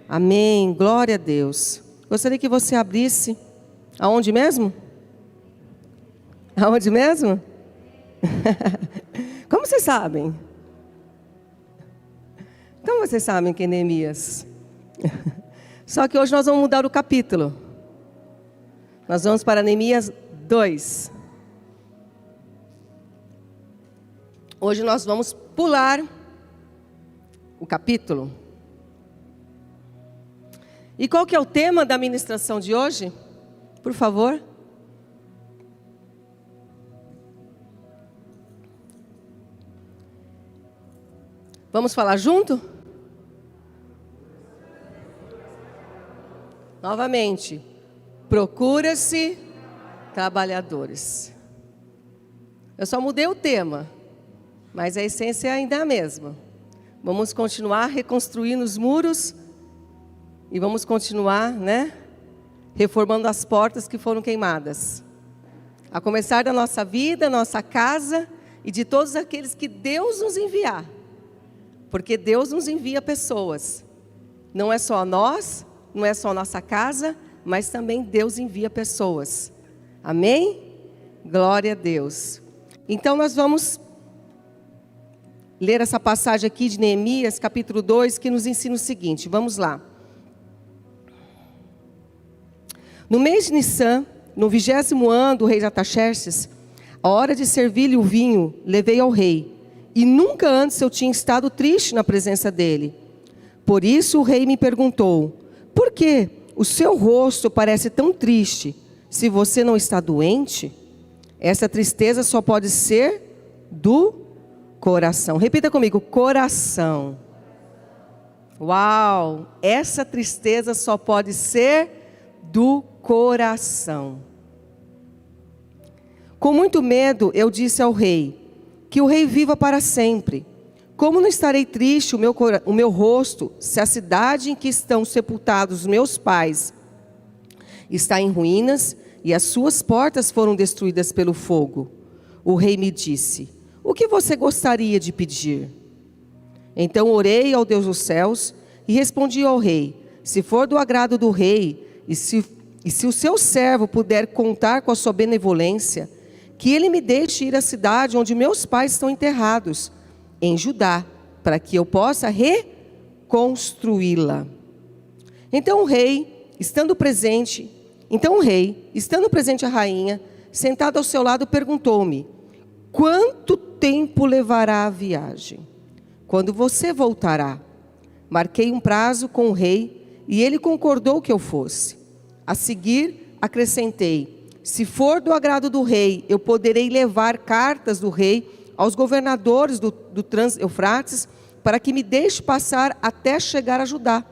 Amém, glória a Deus. Gostaria que você abrisse, aonde mesmo? Aonde mesmo? Como vocês sabem? Como vocês sabem que é Neemias? Só que hoje nós vamos mudar o capítulo. Nós vamos para Neemias 2. Hoje nós vamos pular o capítulo. E qual que é o tema da ministração de hoje? Por favor. Vamos falar junto? Novamente. Procura-se trabalhadores. Eu só mudei o tema, mas a essência ainda é a mesma. Vamos continuar reconstruindo os muros e vamos continuar, reformando as portas que foram queimadas. A começar da nossa vida, nossa casa e de todos aqueles que Deus nos enviar. Porque Deus nos envia pessoas. Não é só nós, não é só nossa casa, mas também Deus envia pessoas. Amém? Glória a Deus. Então nós vamos ler essa passagem aqui de Neemias, capítulo 2, que nos ensina o seguinte. Vamos lá. No mês de Nissan, no 20º ano do rei Artaxerxes, a hora de servir-lhe o vinho, levei ao rei. E nunca antes eu tinha estado triste na presença dele. Por isso o rei me perguntou: por que o seu rosto parece tão triste, se você não está doente? Essa tristeza só pode ser do coração. Repita comigo: coração. Uau! Essa tristeza só pode ser do coração. Com muito medo eu disse ao rei: que o rei viva para sempre. Como não estarei triste o meu rosto, se a cidade em que estão sepultados meus pais está em ruínas e as suas portas foram destruídas pelo fogo? O rei me disse: o que você gostaria de pedir? Então orei ao Deus dos céus e respondi ao rei: se for do agrado do rei e se o seu servo puder contar com a sua benevolência, que ele me deixe ir à cidade onde meus pais estão enterrados, em Judá, para que eu possa reconstruí-la. Então o rei, estando presente a rainha, sentada ao seu lado, perguntou-me: quanto tempo levará a viagem? Quando você voltará? Marquei um prazo com o rei e ele concordou que eu fosse. A seguir, acrescentei: se for do agrado do rei, eu poderei levar cartas do rei aos governadores do Trans-Eufrates, para que me deixe passar até chegar a Judá.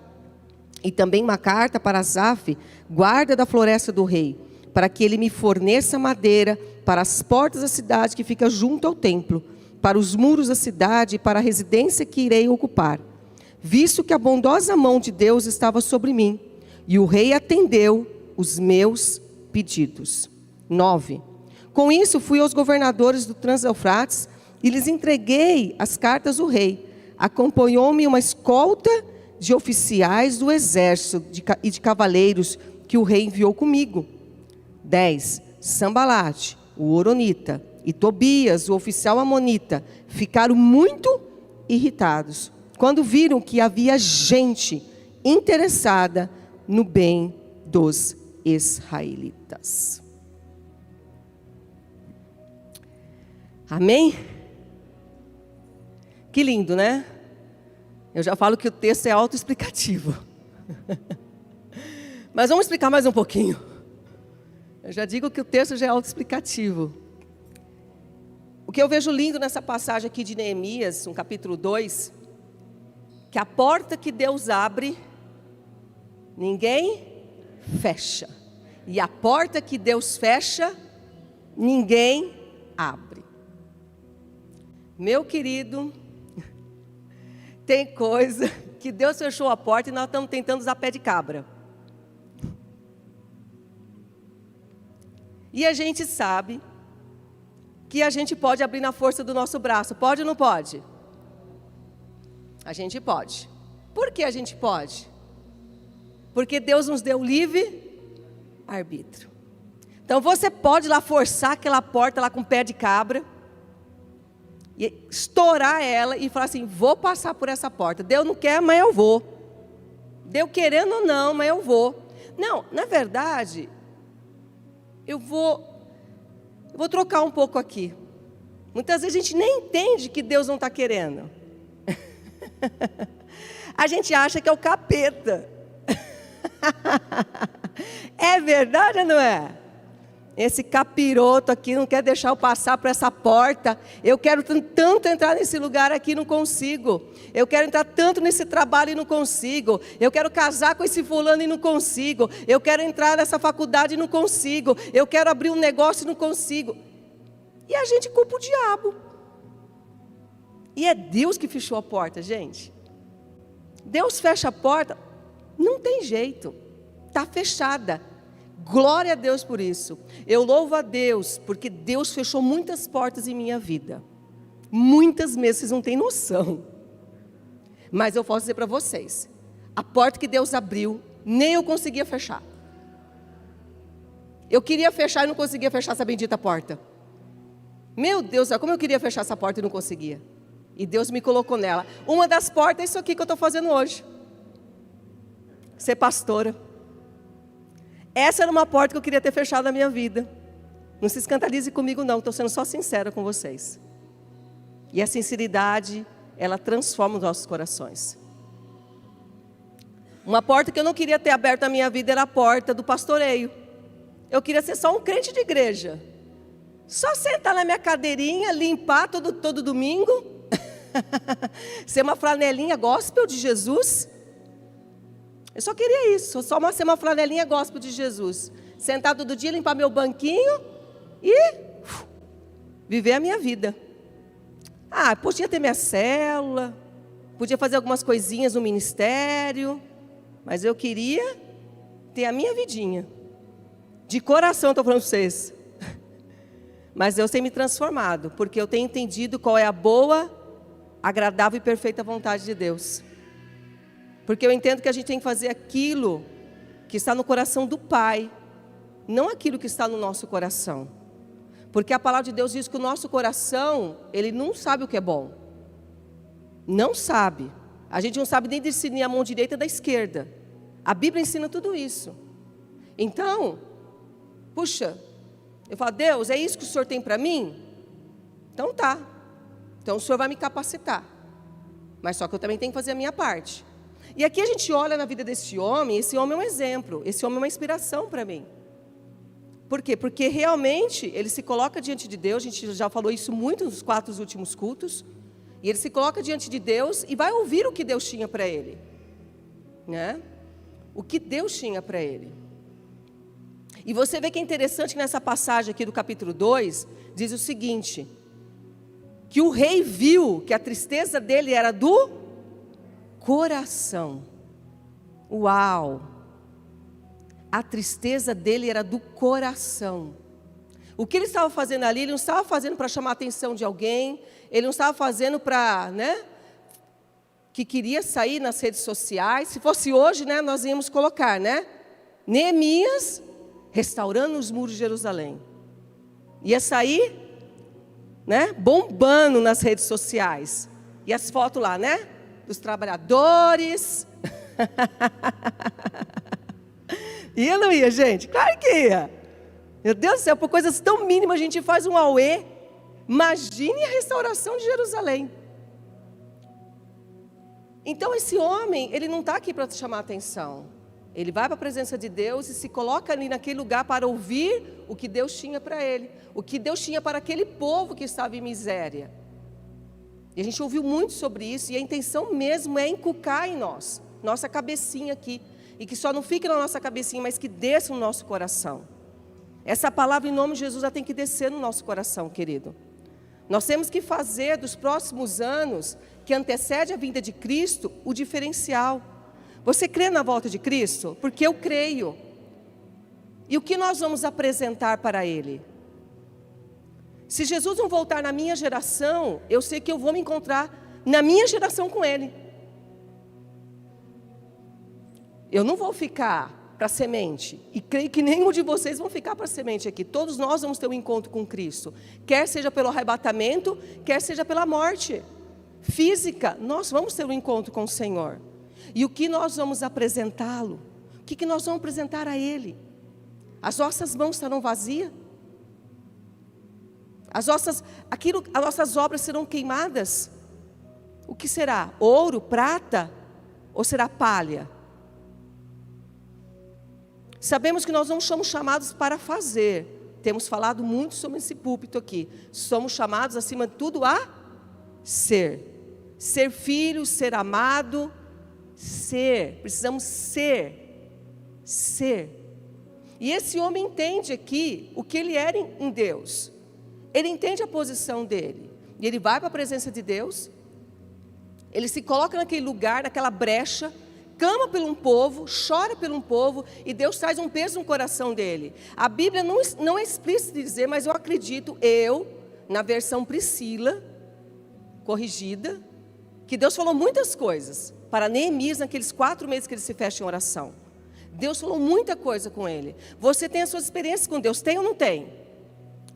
E também uma carta para Asaf, guarda da floresta do rei, para que ele me forneça madeira para as portas da cidade que fica junto ao templo, para os muros da cidade e para a residência que irei ocupar, visto que a bondosa mão de Deus estava sobre mim. E o rei atendeu os meus pedidos. 9. Com isso fui aos governadores do Trans-Eufrates e lhes entreguei as cartas do rei. Acompanhou-me uma escolta de oficiais do exército e de cavaleiros que o rei enviou comigo. 10. Sambalate, o horonita, e Tobias, o oficial amonita, ficaram muito irritados quando viram que havia gente interessada no bem dos israelitas. Amém? Que lindo, né? Eu já falo que o texto é autoexplicativo. Mas vamos explicar mais um pouquinho. Eu já digo que o texto já é autoexplicativo. O que eu vejo lindo nessa passagem aqui de Neemias, no capítulo 2, que a porta que Deus abre, ninguém fecha. E a porta que Deus fecha, ninguém abre. Meu querido, tem coisa que Deus fechou a porta e nós estamos tentando usar pé de cabra. E a gente sabe que a gente pode abrir na força do nosso braço. Pode ou não pode? A gente pode. Por que a gente pode? Porque Deus nos deu livre arbítrio. Então você pode lá forçar aquela porta lá com pé de cabra, e estourar ela e falar assim, vou passar por essa porta. Deus não quer, mas eu vou. Deus querendo ou não, mas eu vou. Não, na verdade, eu vou trocar um pouco aqui. Muitas vezes a gente nem entende que Deus não está querendo. A gente acha que é o capeta. É verdade ou não é? Esse capiroto aqui não quer deixar eu passar por essa porta. Eu quero tanto entrar nesse lugar aqui e não consigo. Eu quero entrar tanto nesse trabalho e não consigo. Eu quero casar com esse fulano e não consigo. Eu quero entrar nessa faculdade e não consigo. Eu quero abrir um negócio e não consigo. E a gente culpa o diabo. E é Deus que fechou a porta, gente. Deus fecha a porta, não tem jeito. Está fechada. Glória a Deus por isso. Eu louvo a Deus, porque Deus fechou muitas portas em minha vida. Muitas mesmo, vocês não têm noção. Mas eu posso dizer para vocês, a porta que Deus abriu, nem eu conseguia fechar. Eu queria fechar e não conseguia fechar essa bendita porta. Meu Deus, como eu queria fechar essa porta e não conseguia. E Deus me colocou nela. Uma das portas é isso aqui que eu estou fazendo hoje. Ser pastora. Essa era uma porta que eu queria ter fechado na minha vida. Não se escandalize comigo não, estou sendo só sincera com vocês. E a sinceridade, ela transforma os nossos corações. Uma porta que eu não queria ter aberto na minha vida era a porta do pastoreio. Eu queria ser só um crente de igreja. Só sentar na minha cadeirinha, limpar todo domingo. Ser uma flanelinha gospel de Jesus. Eu só queria isso, só ser uma flanelinha gospel de Jesus. Sentar todo dia, limpar meu banquinho e viver a minha vida. Podia ter minha célula, podia fazer algumas coisinhas no ministério, mas eu queria ter a minha vidinha. De coração estou falando para vocês. Mas Deus tem me transformado, porque eu tenho entendido qual é a boa, agradável e perfeita vontade de Deus. Porque eu entendo que a gente tem que fazer aquilo que está no coração do Pai, não aquilo que está no nosso coração. Porque a palavra de Deus diz que o nosso coração, ele não sabe o que é bom. Não sabe. A gente não sabe nem discernir a mão direita da esquerda. A Bíblia ensina tudo isso. Então, puxa, eu falo, Deus, é isso que o Senhor tem para mim? Então tá. Então o Senhor vai me capacitar. Mas só que eu também tenho que fazer a minha parte. E aqui a gente olha na vida desse homem, esse homem é um exemplo, esse homem é uma inspiração para mim. Por quê? Porque realmente ele se coloca diante de Deus, a gente já falou isso muito nos 4 últimos cultos, e ele se coloca diante de Deus e vai ouvir o que Deus tinha para ele. Né? O que Deus tinha para ele. E você vê que é interessante que nessa passagem aqui do capítulo 2, diz o seguinte, que o rei viu que a tristeza dele era do coração. Uau! A tristeza dele era do coração. O que ele estava fazendo ali, ele não estava fazendo para chamar a atenção de alguém, ele não estava fazendo para, que queria sair nas redes sociais. Se fosse hoje, nós íamos colocar, Neemias restaurando os muros de Jerusalém. Ia sair, bombando nas redes sociais. E as fotos lá, dos trabalhadores. Ia ou não ia, gente? Claro que ia. Meu Deus do céu, por coisas tão mínimas a gente faz um auê. Imagine a restauração de Jerusalém. Então esse homem, ele não está aqui para chamar a atenção. Ele vai para a presença de Deus e se coloca ali naquele lugar para ouvir o que Deus tinha para ele. O que Deus tinha para aquele povo que estava em miséria. E a gente ouviu muito sobre isso, e a intenção mesmo é inculcar em nós, nossa cabecinha aqui, e que só não fique na nossa cabecinha, mas que desça no nosso coração. Essa palavra em nome de Jesus já tem que descer no nosso coração, querido. Nós temos que fazer dos próximos anos, que antecede a vinda de Cristo, o diferencial. Você crê na volta de Cristo? Porque eu creio. E o que nós vamos apresentar para Ele? Se Jesus não voltar na minha geração, eu sei que eu vou me encontrar na minha geração com Ele. Eu não vou ficar para semente, e creio que nenhum de vocês vão ficar para semente aqui. Todos nós vamos ter um encontro com Cristo, quer seja pelo arrebatamento, quer seja pela morte física. Nós vamos ter um encontro com o Senhor. E o que nós vamos apresentá-lo? O que nós vamos apresentar a Ele? As nossas mãos estarão vazias? As nossas obras serão queimadas? O que será? Ouro, prata? Ou será palha? Sabemos que nós não somos chamados para fazer. Temos falado muito sobre esse púlpito aqui. Somos chamados, acima de tudo, a ser. Ser filho, ser amado, ser. Precisamos ser. Ser. E esse homem entende aqui o que ele era em Deus. Ele entende a posição dele. E ele vai para a presença de Deus. Ele se coloca naquele lugar, naquela brecha, clama por um povo, chora por um povo, e Deus traz um peso no coração dele. A Bíblia não é explícita de dizer, mas eu acredito, na versão Priscila, corrigida, que Deus falou muitas coisas para Neemias naqueles 4 meses que ele se fecha em oração. Deus falou muita coisa com ele. Você tem as suas experiências com Deus, tem ou não tem?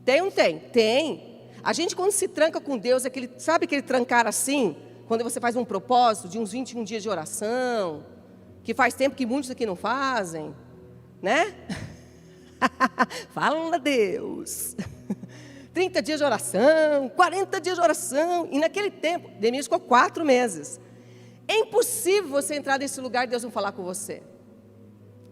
Tem ou não tem? Tem. A gente, quando se tranca com Deus, sabe aquele trancar assim? Quando você faz um propósito de uns 21 dias de oração, que faz tempo que muitos aqui não fazem, né? Fala a Deus. 30 dias de oração, 40 dias de oração. E naquele tempo, Neemias ficou 4 meses. É impossível você entrar nesse lugar e Deus não falar com você.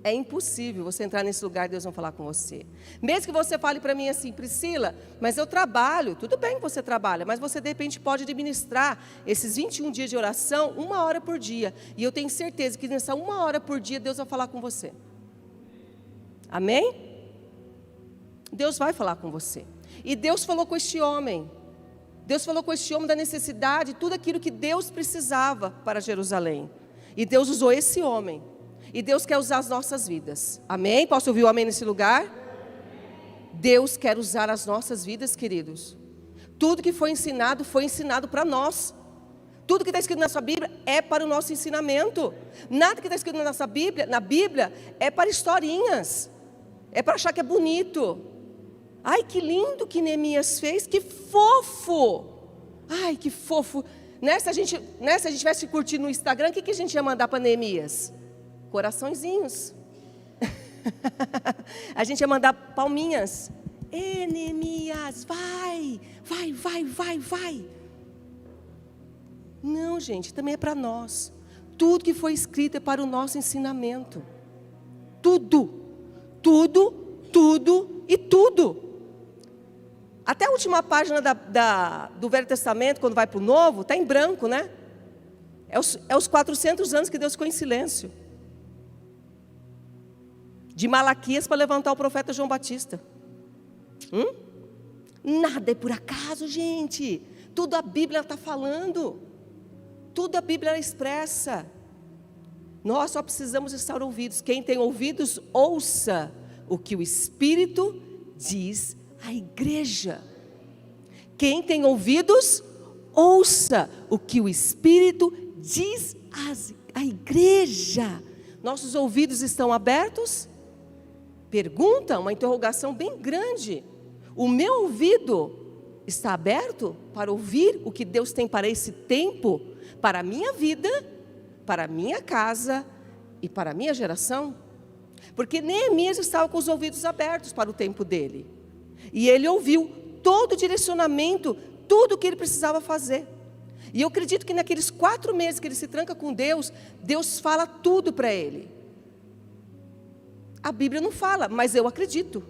É impossível você entrar nesse lugar e Deus não falar com você. Mesmo que você fale para mim assim, Priscila, mas eu trabalho. Tudo bem que você trabalha, mas você de repente pode administrar esses 21 dias de oração 1 hora por dia. E eu tenho certeza que nessa 1 hora por dia Deus vai falar com você. Amém? Deus vai falar com você. E Deus falou com este homem. Deus falou com este homem da necessidade, tudo aquilo que Deus precisava para Jerusalém. E Deus usou esse homem. E Deus quer usar as nossas vidas. Amém? Posso ouvir o amém nesse lugar? Deus quer usar as nossas vidas, queridos. Tudo que foi ensinado para nós. Tudo que está escrito na sua Bíblia é para o nosso ensinamento. Nada que está escrito na Bíblia é para historinhas. É para achar que é bonito. Ai, que lindo que Neemias fez, que fofo. Ai, que fofo. Se a gente tivesse curtido no Instagram, o que a gente ia mandar para Neemias? Coraçõezinhos. A gente ia mandar palminhas. Neemias, vai. Não, gente, também é para nós. Tudo que foi escrito é para o nosso ensinamento. Tudo. Até a última página do Velho Testamento, quando vai para o Novo, está em branco, né? É os 400 anos que Deus ficou em silêncio. De Malaquias para levantar o profeta João Batista. Nada é por acaso, gente. Tudo a Bíblia está falando. Tudo a Bíblia expressa. Nós só precisamos estar ouvidos. Quem tem ouvidos, ouça o que o Espírito diz à igreja. Quem tem ouvidos, ouça o que o Espírito diz à igreja. Nossos ouvidos estão abertos? Pergunta, uma interrogação bem grande. O meu ouvido está aberto para ouvir o que Deus tem para esse tempo, para a minha vida, para a minha casa e para a minha geração? Porque Neemias estava com os ouvidos abertos para o tempo dele. E ele ouviu todo o direcionamento, tudo o que ele precisava fazer. E eu acredito que naqueles 4 meses que ele se tranca com Deus, Deus fala tudo para ele. A Bíblia não fala, mas eu acredito.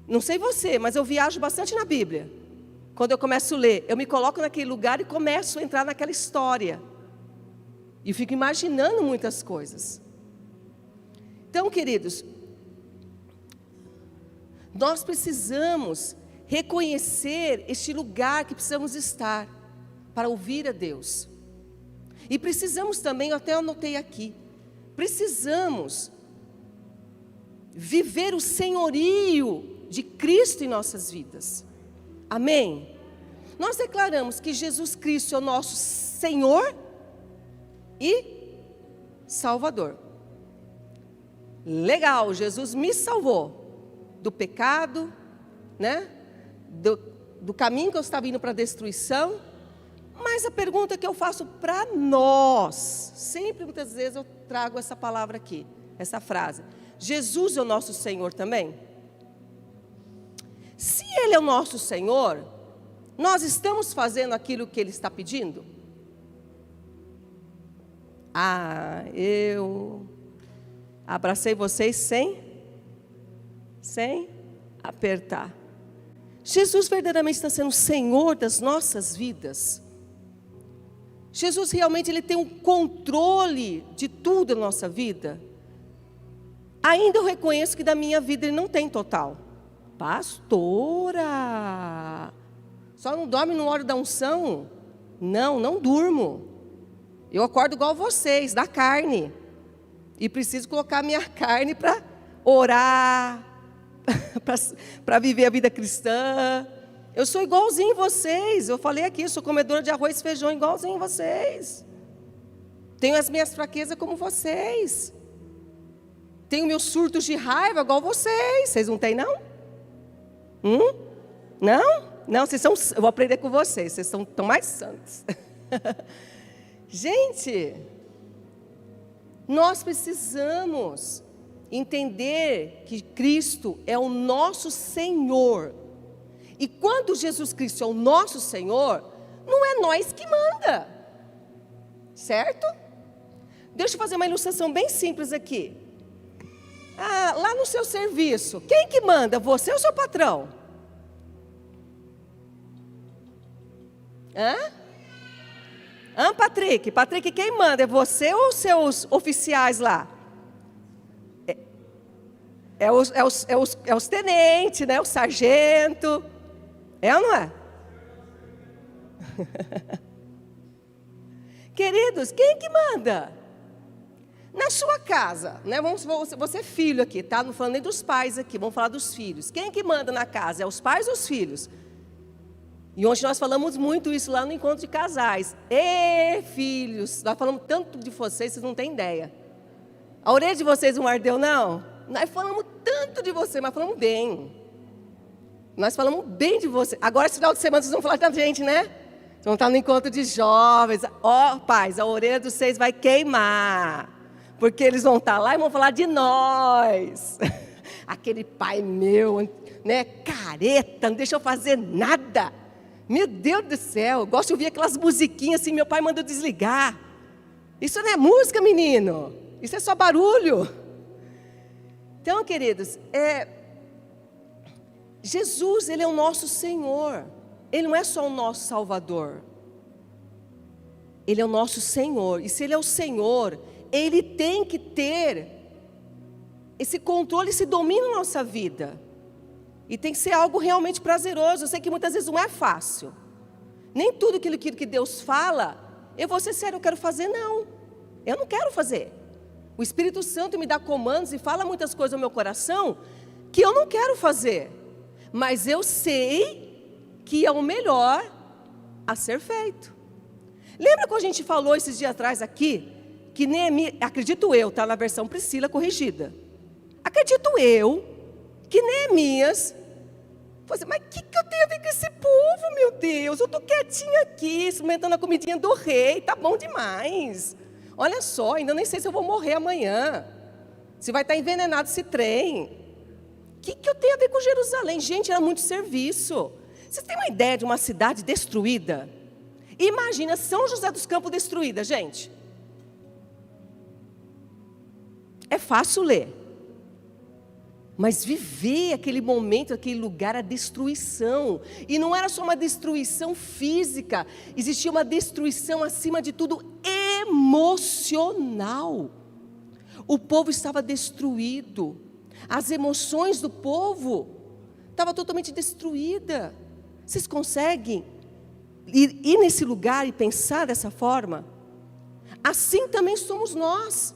Não sei você, mas eu viajo bastante na Bíblia. Quando eu começo a ler, eu me coloco naquele lugar e começo a entrar naquela história. E fico imaginando muitas coisas. Então, queridos, nós precisamos reconhecer este lugar que precisamos estar para ouvir a Deus. E precisamos também, eu até anotei aqui, precisamos viver o senhorio de Cristo em nossas vidas. Amém? Nós declaramos que Jesus Cristo é o nosso Senhor e Salvador. Legal, Jesus me salvou do pecado, né? Do caminho que eu estava indo para a destruição. Mas a pergunta que eu faço para nós, sempre, muitas vezes eu trago essa palavra aqui, essa frase: Jesus é o nosso Senhor também? Se Ele é o nosso Senhor, nós estamos fazendo aquilo que Ele está pedindo? Eu abracei vocês sem apertar. Jesus verdadeiramente está sendo o Senhor das nossas vidas. Jesus realmente Ele tem um controle de tudo na nossa vida. Ainda eu reconheço que da minha vida Ele não tem total. Pastora, só não dorme no hora da unção? Não durmo. Eu acordo igual vocês, da carne. E preciso colocar minha carne para orar, para viver a vida cristã. Eu sou igualzinho vocês. Eu falei aqui, sou comedora de arroz e feijão igualzinho vocês. Tenho as minhas fraquezas como vocês. Tenho meus surtos de raiva igual vocês. Vocês não têm, não? Não, vocês são. Eu vou aprender com vocês. Vocês estão mais santos. Gente, nós precisamos entender que Cristo é o nosso Senhor. E quando Jesus Cristo é o nosso Senhor, não é nós que manda. Certo? Deixa eu fazer uma ilustração bem simples aqui. Lá no seu serviço, quem que manda? Você ou seu patrão? Patrick? Patrick, quem manda? É você ou os seus oficiais lá? É os tenentes, né? O sargento. É ou não é? Queridos, quem que manda? Na sua casa, né? Você é filho aqui, tá? Não falando nem dos pais aqui, vamos falar dos filhos. Quem que manda na casa? É os pais ou os filhos? E ontem nós falamos muito isso lá no encontro de casais. Filhos, nós falamos tanto de vocês não têm ideia. A orelha de vocês não ardeu, não? Nós falamos tanto de você, mas falamos bem. Nós falamos bem de você. Agora, esse final de semana, vocês vão falar da gente, né? Vocês vão estar no encontro de jovens. Pais, a orelha de vocês vai queimar. Porque eles vão estar lá e vão falar de nós. Aquele pai meu, né, careta, não deixa eu fazer nada. Meu Deus do céu, eu gosto de ouvir aquelas musiquinhas assim, meu pai mandou desligar. Isso não é música, menino. Isso é só barulho. Então, queridos, Jesus, Ele é o nosso Senhor. Ele não é só o nosso Salvador. Ele é o nosso Senhor. E se Ele é o Senhor, Ele tem que ter esse controle, esse domínio na nossa vida. E tem que ser algo realmente prazeroso. Eu sei que muitas vezes não é fácil. Nem tudo aquilo que Deus fala, eu vou ser sério, eu quero fazer, não. Eu não quero fazer. O Espírito Santo me dá comandos e fala muitas coisas no meu coração que eu não quero fazer. Mas eu sei que é o melhor a ser feito. Lembra quando a gente falou esses dias atrás aqui, que Neemias, acredito eu, está na versão Priscila corrigida. Acredito eu que Neemias, mas o que eu tenho a ver com esse povo, meu Deus? Eu estou quietinha aqui, experimentando a comidinha do rei, tá bom demais. Olha só, ainda nem sei se eu vou morrer amanhã. Se vai estar envenenado esse trem. O que eu tenho a ver com Jerusalém? Gente, era muito serviço. Vocês têm uma ideia de uma cidade destruída? Imagina São José dos Campos destruída, gente. É fácil ler. Mas viver aquele momento, aquele lugar, a destruição. E não era só uma destruição física. Existia uma destruição, acima de tudo, emocional. O povo estava destruído. As emoções do povo estavam totalmente destruídas. Vocês conseguem ir nesse lugar e pensar dessa forma? Assim também somos nós.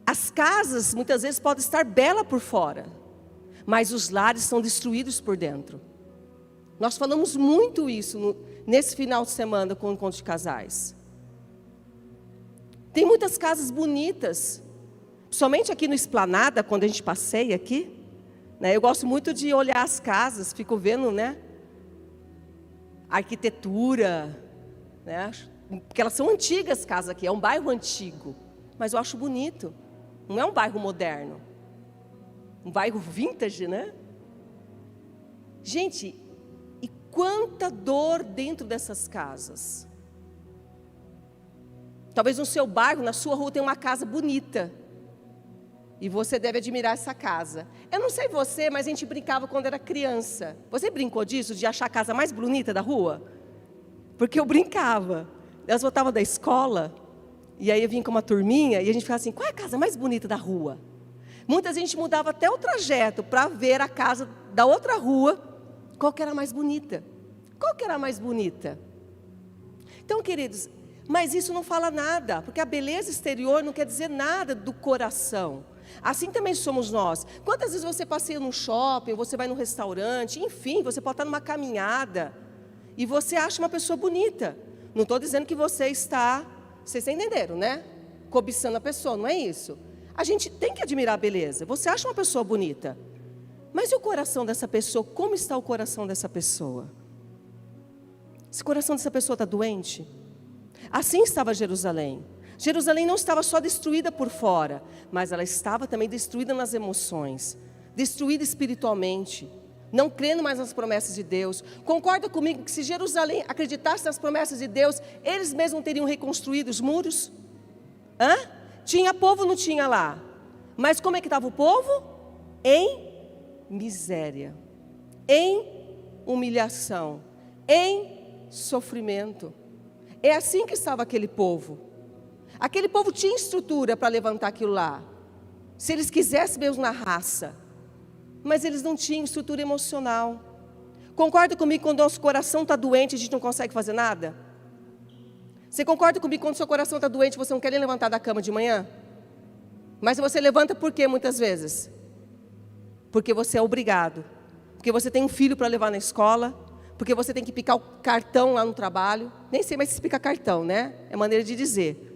As casas, muitas vezes, podem estar belas por fora, mas os lares são destruídos por dentro. Nós falamos muito isso nesse final de semana com o encontro de casais. Tem muitas casas bonitas, somente aqui no Esplanada, quando a gente passeia aqui, né? Eu gosto muito de olhar as casas, fico vendo, né, a arquitetura, né? Porque elas são antigas casas aqui, é um bairro antigo, mas eu acho bonito. Não é um bairro moderno, um bairro vintage, né? Gente, e quanta dor dentro dessas casas. Talvez no seu bairro, na sua rua, tenha uma casa bonita. E você deve admirar essa casa. Eu não sei você, mas a gente brincava quando era criança. Você brincou disso, de achar a casa mais bonita da rua? Porque eu brincava. Elas voltavam da escola, e aí eu vinha com uma turminha, e a gente ficava assim, qual é a casa mais bonita da rua? Muitas vezes a gente mudava até o trajeto para ver a casa da outra rua, qual que era a mais bonita. Qual que era a mais bonita? Então, queridos, mas isso não fala nada, porque a beleza exterior não quer dizer nada do coração. Assim também somos nós. Quantas vezes você passeia num shopping, você vai num restaurante, enfim, você pode estar numa caminhada, e você acha uma pessoa bonita. Não estou dizendo que você está, vocês entenderam, né? Cobiçando a pessoa, não é isso. A gente tem que admirar a beleza. Você acha uma pessoa bonita. Mas e o coração dessa pessoa? Como está o coração dessa pessoa? Esse coração dessa pessoa está doente? Assim estava Jerusalém. Jerusalém não estava só destruída por fora, mas ela estava também destruída nas emoções, destruída espiritualmente, não crendo mais nas promessas de Deus. Concorda comigo que se Jerusalém acreditasse nas promessas de Deus, eles mesmos teriam reconstruído os muros? Hã? Tinha povo ou não tinha lá? Mas como é que estava o povo? Em miséria, em humilhação, em sofrimento. É assim que estava aquele povo. Aquele povo tinha estrutura para levantar aquilo lá, se eles quisessem mesmo na raça, mas eles não tinham estrutura emocional. Concorda comigo quando o nosso coração está doente, a gente não consegue fazer nada? Você concorda comigo quando o seu coração está doente, você não quer nem levantar da cama de manhã? Mas você levanta por quê muitas vezes? Porque você é obrigado, porque você tem um filho para levar na escola, porque você tem que picar o cartão lá no trabalho. Nem sei mais se pica cartão, né? É maneira de dizer.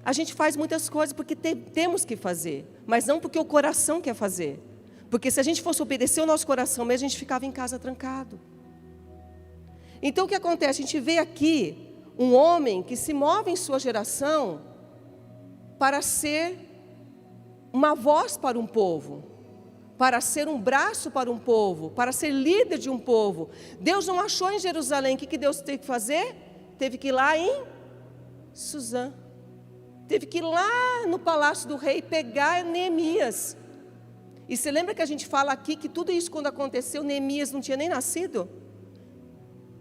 A gente faz muitas coisas porque temos que fazer, mas não porque o coração quer fazer. Porque se a gente fosse obedecer o nosso coração mesmo, a gente ficava em casa trancado. Então o que acontece? A gente vê aqui um homem que se move em sua geração para ser uma voz para um povo, para ser um braço para um povo, para ser líder de um povo. Deus não achou em Jerusalém. O que Deus teve que fazer? Teve que ir lá em Suzã. Teve que ir lá no palácio do rei pegar Neemias. E você lembra que a gente fala aqui que tudo isso quando aconteceu, Neemias não tinha nem nascido?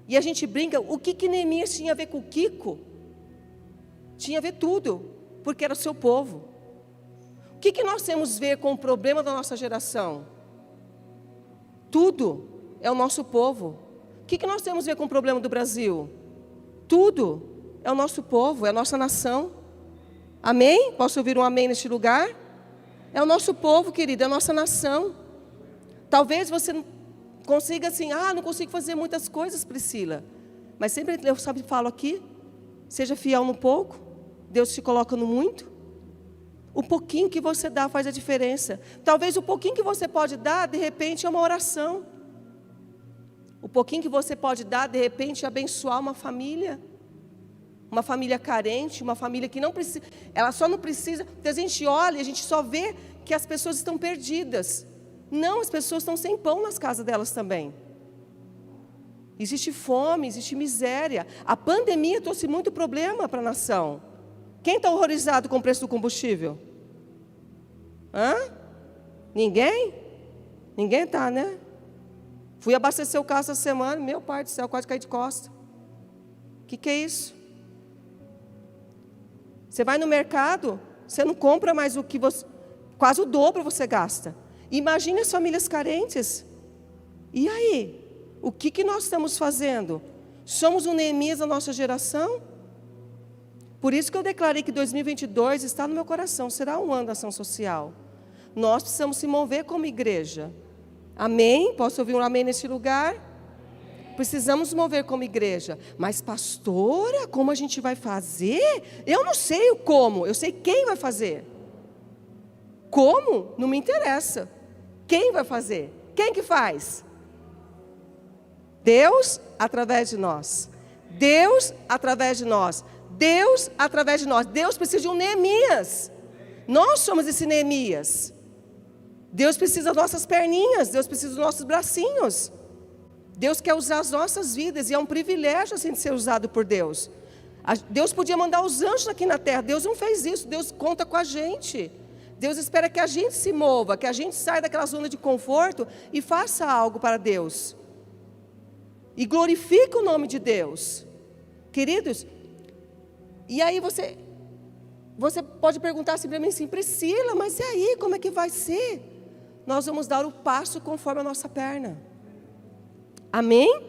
E a gente brinca, o que Neemias tinha a ver com o Kiko? Tinha a ver tudo, porque era o seu povo. O que nós temos a ver com o problema da nossa geração? Tudo é o nosso povo. O que nós temos a ver com o problema do Brasil? Tudo é o nosso povo, é a nossa nação. Amém? Posso ouvir um amém neste lugar? É o nosso povo, querido, é a nossa nação. Talvez você não consiga assim, não consigo fazer muitas coisas, Priscila. Mas sempre eu sempre falo aqui, seja fiel no pouco, Deus te coloca no muito. O pouquinho que você dá faz a diferença. Talvez o pouquinho que você pode dar, de repente, é uma oração. O pouquinho que você pode dar, de repente, é abençoar uma família carente, uma família que não precisa, ela só não precisa, porque a gente olha, a gente só vê que as pessoas estão perdidas. Não, as pessoas estão sem pão nas casas delas também. Existe fome, existe miséria. A pandemia trouxe muito problema para a nação. Quem está horrorizado com o preço do combustível? Ninguém? Ninguém está, né? Fui abastecer o carro essa semana, meu pai do céu, quase caí de costa. O que é isso? Você vai no mercado, você não compra mais o que você... Quase o dobro você gasta. Imagine as famílias carentes. E aí? O que nós estamos fazendo? Somos um Neemias da nossa geração? Por isso que eu declarei que 2022 está no meu coração. Será um ano da ação social. Nós precisamos se mover como igreja. Amém? Posso ouvir um amém neste lugar? precisamos mover como igreja. Mas pastora, como a gente vai fazer? Eu não sei o como, eu sei quem vai fazer. Como? Não me interessa. Quem vai fazer? Quem que faz? Deus através de nós. Deus através de nós. Deus através de nós. Deus precisa de um Neemias. Nós somos esse Neemias. Deus precisa das nossas perninhas. Deus precisa dos nossos bracinhos. Deus quer usar as nossas vidas. E é um privilégio assim de ser usado por Deus. Deus podia mandar os anjos aqui na terra. Deus não fez isso. Deus conta com a gente. Deus espera que a gente se mova. Que a gente saia daquela zona de conforto e faça algo para Deus. E glorifique o nome de Deus. Queridos, e aí você pode perguntar assim para mim assim, Priscila, mas e aí, como é que vai ser? Nós vamos dar o passo conforme a nossa perna. Amém?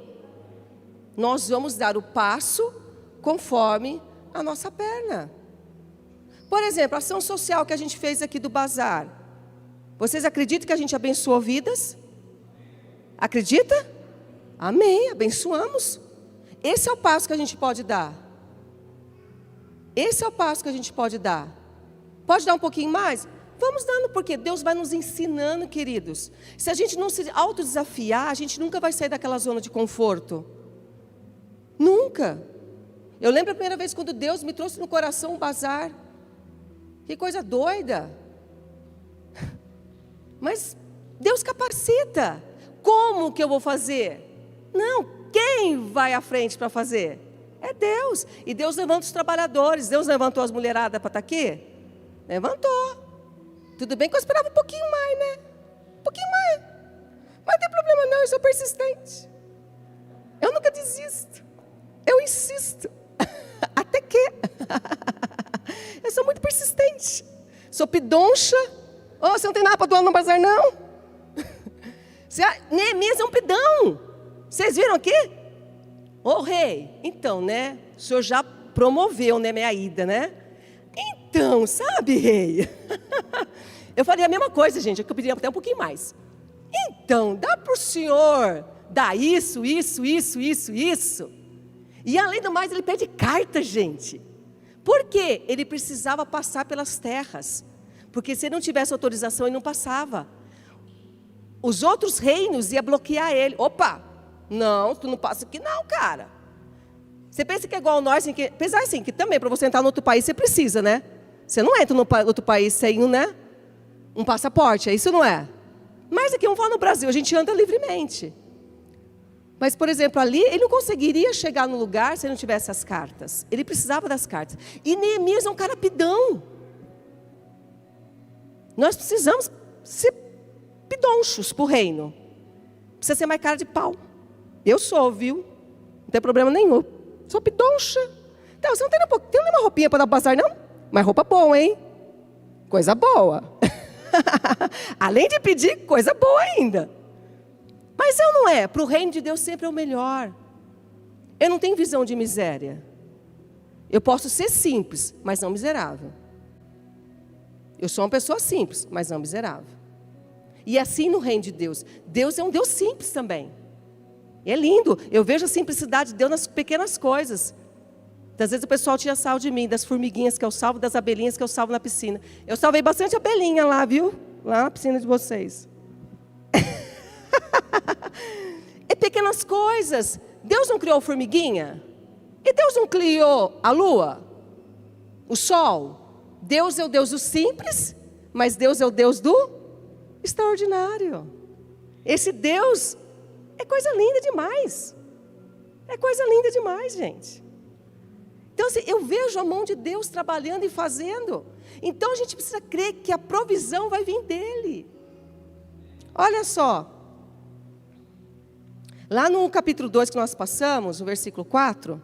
Nós vamos dar o passo conforme a nossa perna. Por exemplo, a ação social que a gente fez aqui do bazar. Vocês acreditam que a gente abençoou vidas? Acredita? Amém, abençoamos. Esse é o passo que a gente pode dar. Esse é o passo que a gente pode dar. Pode dar um pouquinho mais? Vamos dando, porque Deus vai nos ensinando, queridos. Se a gente não se autodesafiar, a gente nunca vai sair daquela zona de conforto. Nunca. Eu lembro a primeira vez quando Deus me trouxe no coração um bazar. Que coisa doida. Mas Deus capacita. Como que eu vou fazer? Não, quem vai à frente para fazer? É Deus. E Deus levanta os trabalhadores. Deus levantou as mulheradas para estar aqui? Levantou. Tudo bem que eu esperava um pouquinho mais, né? Um pouquinho mais. Mas não tem problema não, eu sou persistente. Eu nunca desisto. Eu insisto. Até que. Eu sou muito persistente. Sou pidoncha. Oh, você não tem nada para doar no bazar, não? Neemias é um pidão. Vocês viram aqui? Ô rei, então, né? O senhor já promoveu, né, minha ida, né? Então, sabe, rei? Eu falei a mesma coisa, gente, é que eu pedi até um pouquinho mais. Então, dá para o senhor dar isso. E além do mais, ele pede carta, gente. Por quê? Ele precisava passar pelas terras. Porque se ele não tivesse autorização, ele não passava. Os outros reinos iam bloquear ele. Opa! Não, tu não passa aqui não, cara. Você pensa que é igual nós, assim, apesar assim, que também para você entrar no outro país você precisa, né? Você não entra no outro país sem um passaporte, é isso não é? Mas aqui, vamos falar no Brasil, a gente anda livremente. Mas, por exemplo, ali, ele não conseguiria chegar no lugar se ele não tivesse as cartas. Ele precisava das cartas. E Neemias é um cara pidão. Nós precisamos ser pidonchos para o reino. Precisa ser mais cara de pau. Eu sou, viu? Não tem problema nenhum. Sou pidoncha. Então, você não tem nenhuma roupinha para dar para bazar, não? Mas roupa boa, hein? Coisa boa. Além de pedir, coisa boa ainda. Mas eu não é. Para o reino de Deus sempre é o melhor. Eu não tenho visão de miséria. Eu posso ser simples, mas não miserável. Eu sou uma pessoa simples, mas não miserável. E assim no reino de Deus. Deus é um Deus simples também. É lindo. Eu vejo a simplicidade de Deus nas pequenas coisas. Às vezes o pessoal tira sarro de mim, das formiguinhas que eu salvo, das abelhinhas que eu salvo na piscina. Eu salvei bastante abelhinha lá, viu? Lá na piscina de vocês. É pequenas coisas. Deus não criou formiguinha? E Deus não criou a lua? O sol? Deus é o Deus do simples, mas Deus é o Deus do extraordinário. Esse Deus é coisa linda demais. É coisa linda demais, gente. Então, assim, eu vejo a mão de Deus trabalhando e fazendo. Então, a gente precisa crer que a provisão vai vir dEle. Olha só. Lá no capítulo 2 que nós passamos, no versículo 4.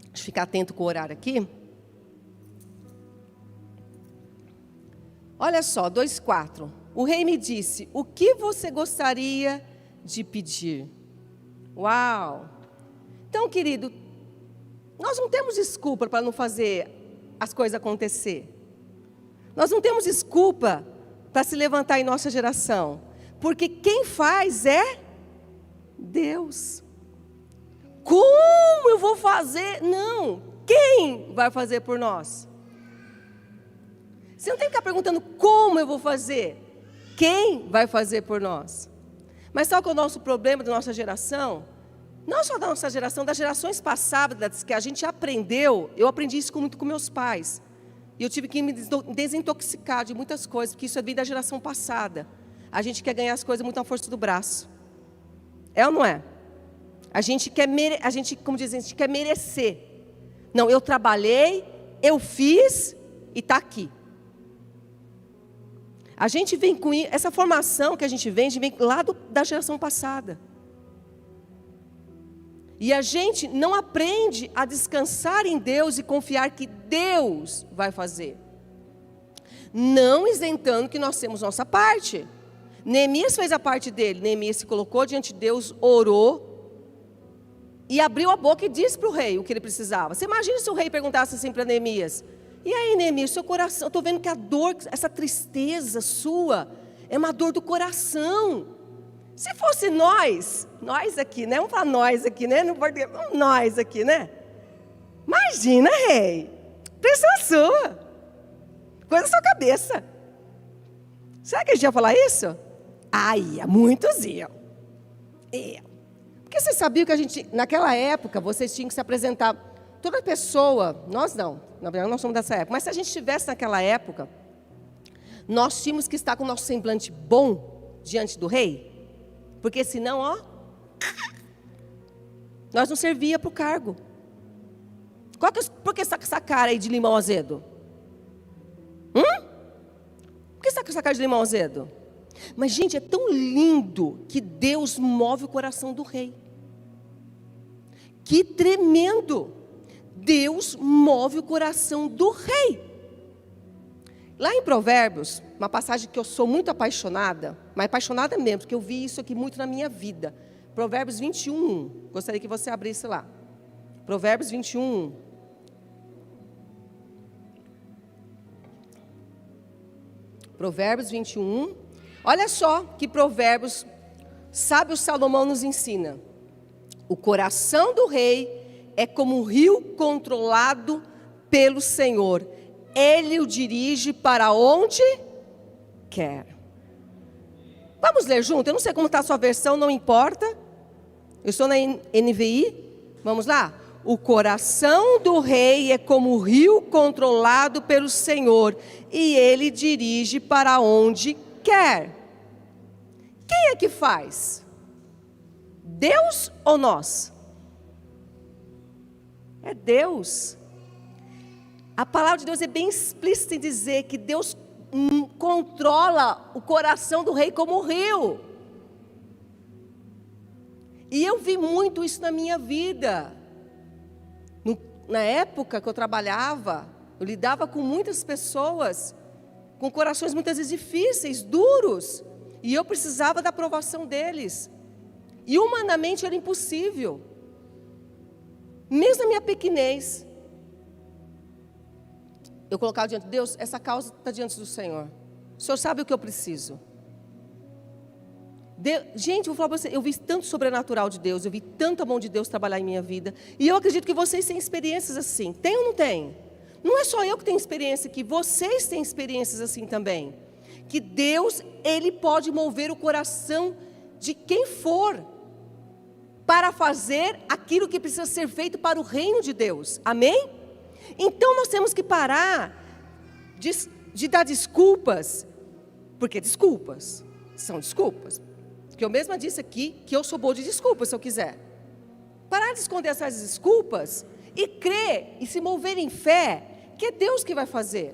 Deixa eu ficar atento com o horário aqui. Olha só, 2:4. O rei me disse: o que você gostaria de pedir? Uau! Então, querido, nós não temos desculpa para não fazer as coisas acontecer. Nós não temos desculpa para se levantar em nossa geração. Porque quem faz é Deus. Como eu vou fazer? Não. Quem vai fazer por nós? Você não tem que ficar perguntando como eu vou fazer. Quem vai fazer por nós? Mas sabe qual é o nosso problema da nossa geração? Não só da nossa geração, das gerações passadas que a gente aprendeu. Eu aprendi isso muito com meus pais. E eu tive que me desintoxicar de muitas coisas, porque isso é vida da geração passada. A gente quer ganhar as coisas muito na força do braço. É ou não é? A gente quer merecer. Não, eu trabalhei, eu fiz e está aqui. A gente vem com essa formação que a gente vem lá da geração passada. E a gente não aprende a descansar em Deus e confiar que Deus vai fazer. Não isentando que nós temos nossa parte. Neemias fez a parte dele. Neemias se colocou diante de Deus, orou e abriu a boca e disse para o rei o que ele precisava. Você imagina se o rei perguntasse assim para Neemias: e aí, Neemias, seu coração, eu estou vendo que a dor, essa tristeza sua, é uma dor do coração. Se fosse nós aqui, né? Vamos falar nós aqui, né? Não pode, nós aqui, né? Imagina, rei, pressão sua, coisa da sua cabeça. Será que a gente ia falar isso? Muitos iam. Porque você sabia que a gente, naquela época, vocês tinham que se apresentar. Toda pessoa, nós não, na verdade nós somos dessa época, mas se a gente estivesse naquela época, nós tínhamos que estar com o nosso semblante bom diante do rei, porque senão, nós não servia para o cargo. Por que está com essa cara aí de limão azedo? Por que está com essa cara de limão azedo? Mas, gente, é tão lindo que Deus move o coração do rei. Que tremendo! Deus move o coração do rei. Lá em Provérbios, uma passagem que eu sou muito apaixonada, mas apaixonada mesmo, porque eu vi isso aqui muito na minha vida. Provérbios 21:1. Gostaria que você abrisse lá. Provérbios 21:1. Provérbios 21:1. Olha só que Provérbios, sábio Salomão nos ensina. O coração do rei é como um rio controlado pelo Senhor. Ele o dirige para onde quer. Vamos ler junto? Eu não sei como está a sua versão, não importa. Eu estou na NVI. Vamos lá? O coração do rei é como um rio controlado pelo Senhor. E ele dirige para onde quer. Quem é que faz? Deus ou nós? É Deus. A palavra de Deus é bem explícita em dizer que Deus controla o coração do rei como o rio. E eu vi muito isso na minha vida. Na época que eu trabalhava, eu lidava com muitas pessoas, com corações muitas vezes difíceis, duros. E eu precisava da aprovação deles. E humanamente era impossível. Mesmo na minha pequenez, eu colocava diante de Deus, essa causa está diante do Senhor. O Senhor sabe o que eu preciso. Gente, eu vou falar para você, eu vi tanto sobrenatural de Deus, eu vi tanta mão de Deus trabalhar em minha vida. E eu acredito que vocês têm experiências assim. Tem ou não tem? Não é só eu que tenho experiência aqui, vocês têm experiências assim também. Que Deus, Ele pode mover o coração de quem for para fazer aquilo que precisa ser feito para o reino de Deus. Amém? Então nós temos que parar de dar desculpas, porque desculpas são desculpas. Porque eu mesma disse aqui que eu sou boa de desculpas se eu quiser. Parar de esconder essas desculpas e crer e se mover em fé, que é Deus que vai fazer.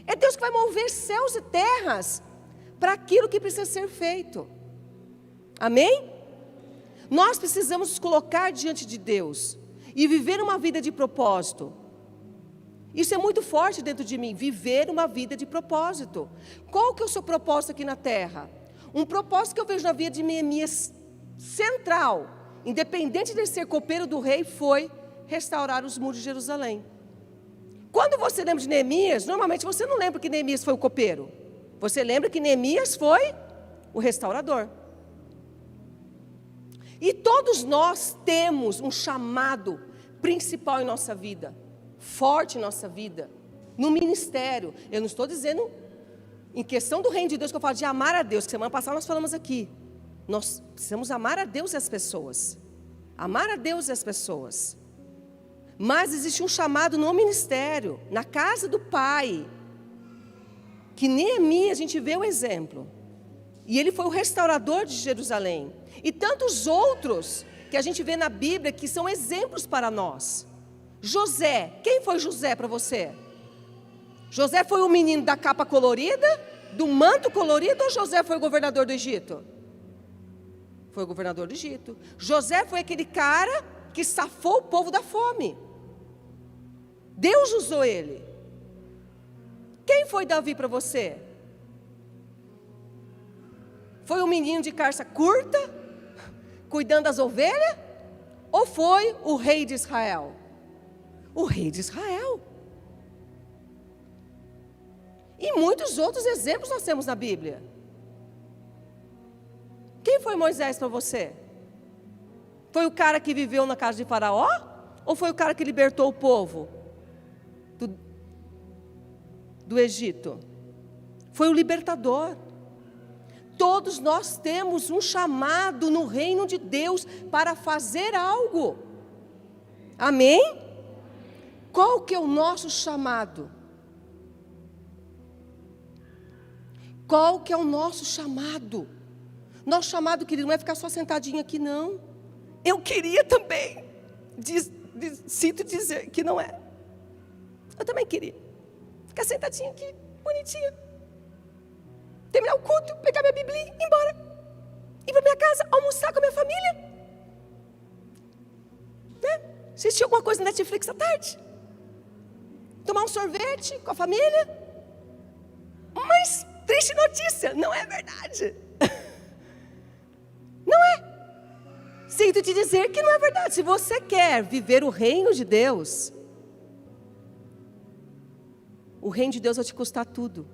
É Deus que vai mover céus e terras para aquilo que precisa ser feito. Amém? Nós precisamos nos colocar diante de Deus e viver uma vida de propósito. Isso é muito forte dentro de mim, viver uma vida de propósito. Qual que é o seu propósito aqui na terra? Um propósito que eu vejo na vida de Neemias central, independente de ser copeiro do rei, foi restaurar os muros de Jerusalém. Quando você lembra de Neemias, normalmente você não lembra que Neemias foi o copeiro. Você lembra que Neemias foi o restaurador. E todos nós temos um chamado principal em nossa vida, forte em nossa vida, no ministério. Eu não estou dizendo em questão do reino de Deus, que eu falo de amar a Deus, que semana passada nós falamos aqui. Nós precisamos amar a Deus e as pessoas. Amar a Deus e as pessoas. Mas existe um chamado no ministério, na casa do Pai, que Neemias, a gente vê o exemplo. E ele foi o restaurador de Jerusalém. E tantos outros que a gente vê na Bíblia que são exemplos para nós. José, quem foi José para você? José foi o menino da capa colorida, do manto colorido, ou José foi o governador do Egito? Foi o governador do Egito. José foi aquele cara que safou o povo da fome. Deus usou ele. Quem foi Davi para você? Foi um menino de calça curta, cuidando das ovelhas? Ou foi o rei de Israel? O rei de Israel. E muitos outros exemplos nós temos na Bíblia. Quem foi Moisés para você? Foi o cara que viveu na casa de Faraó? Ou foi o cara que libertou o povo do Egito? Foi o libertador. Todos nós temos um chamado no reino de Deus para fazer algo. Amém? Qual que é o nosso chamado? Qual que é o nosso chamado? Nosso chamado, querido, não é ficar só sentadinho aqui, não. Eu queria também. Sinto dizer que não é. Eu também queria. Ficar sentadinho aqui, bonitinha. Terminar o culto, pegar minha Bíblia e ir embora. Ir para minha casa, almoçar com a minha família. Né? Assistir alguma coisa na Netflix à tarde. Tomar um sorvete com a família. Mas, triste notícia, não é verdade. Não é. Sinto te dizer que não é verdade. Se você quer viver o reino de Deus, o reino de Deus vai te custar tudo.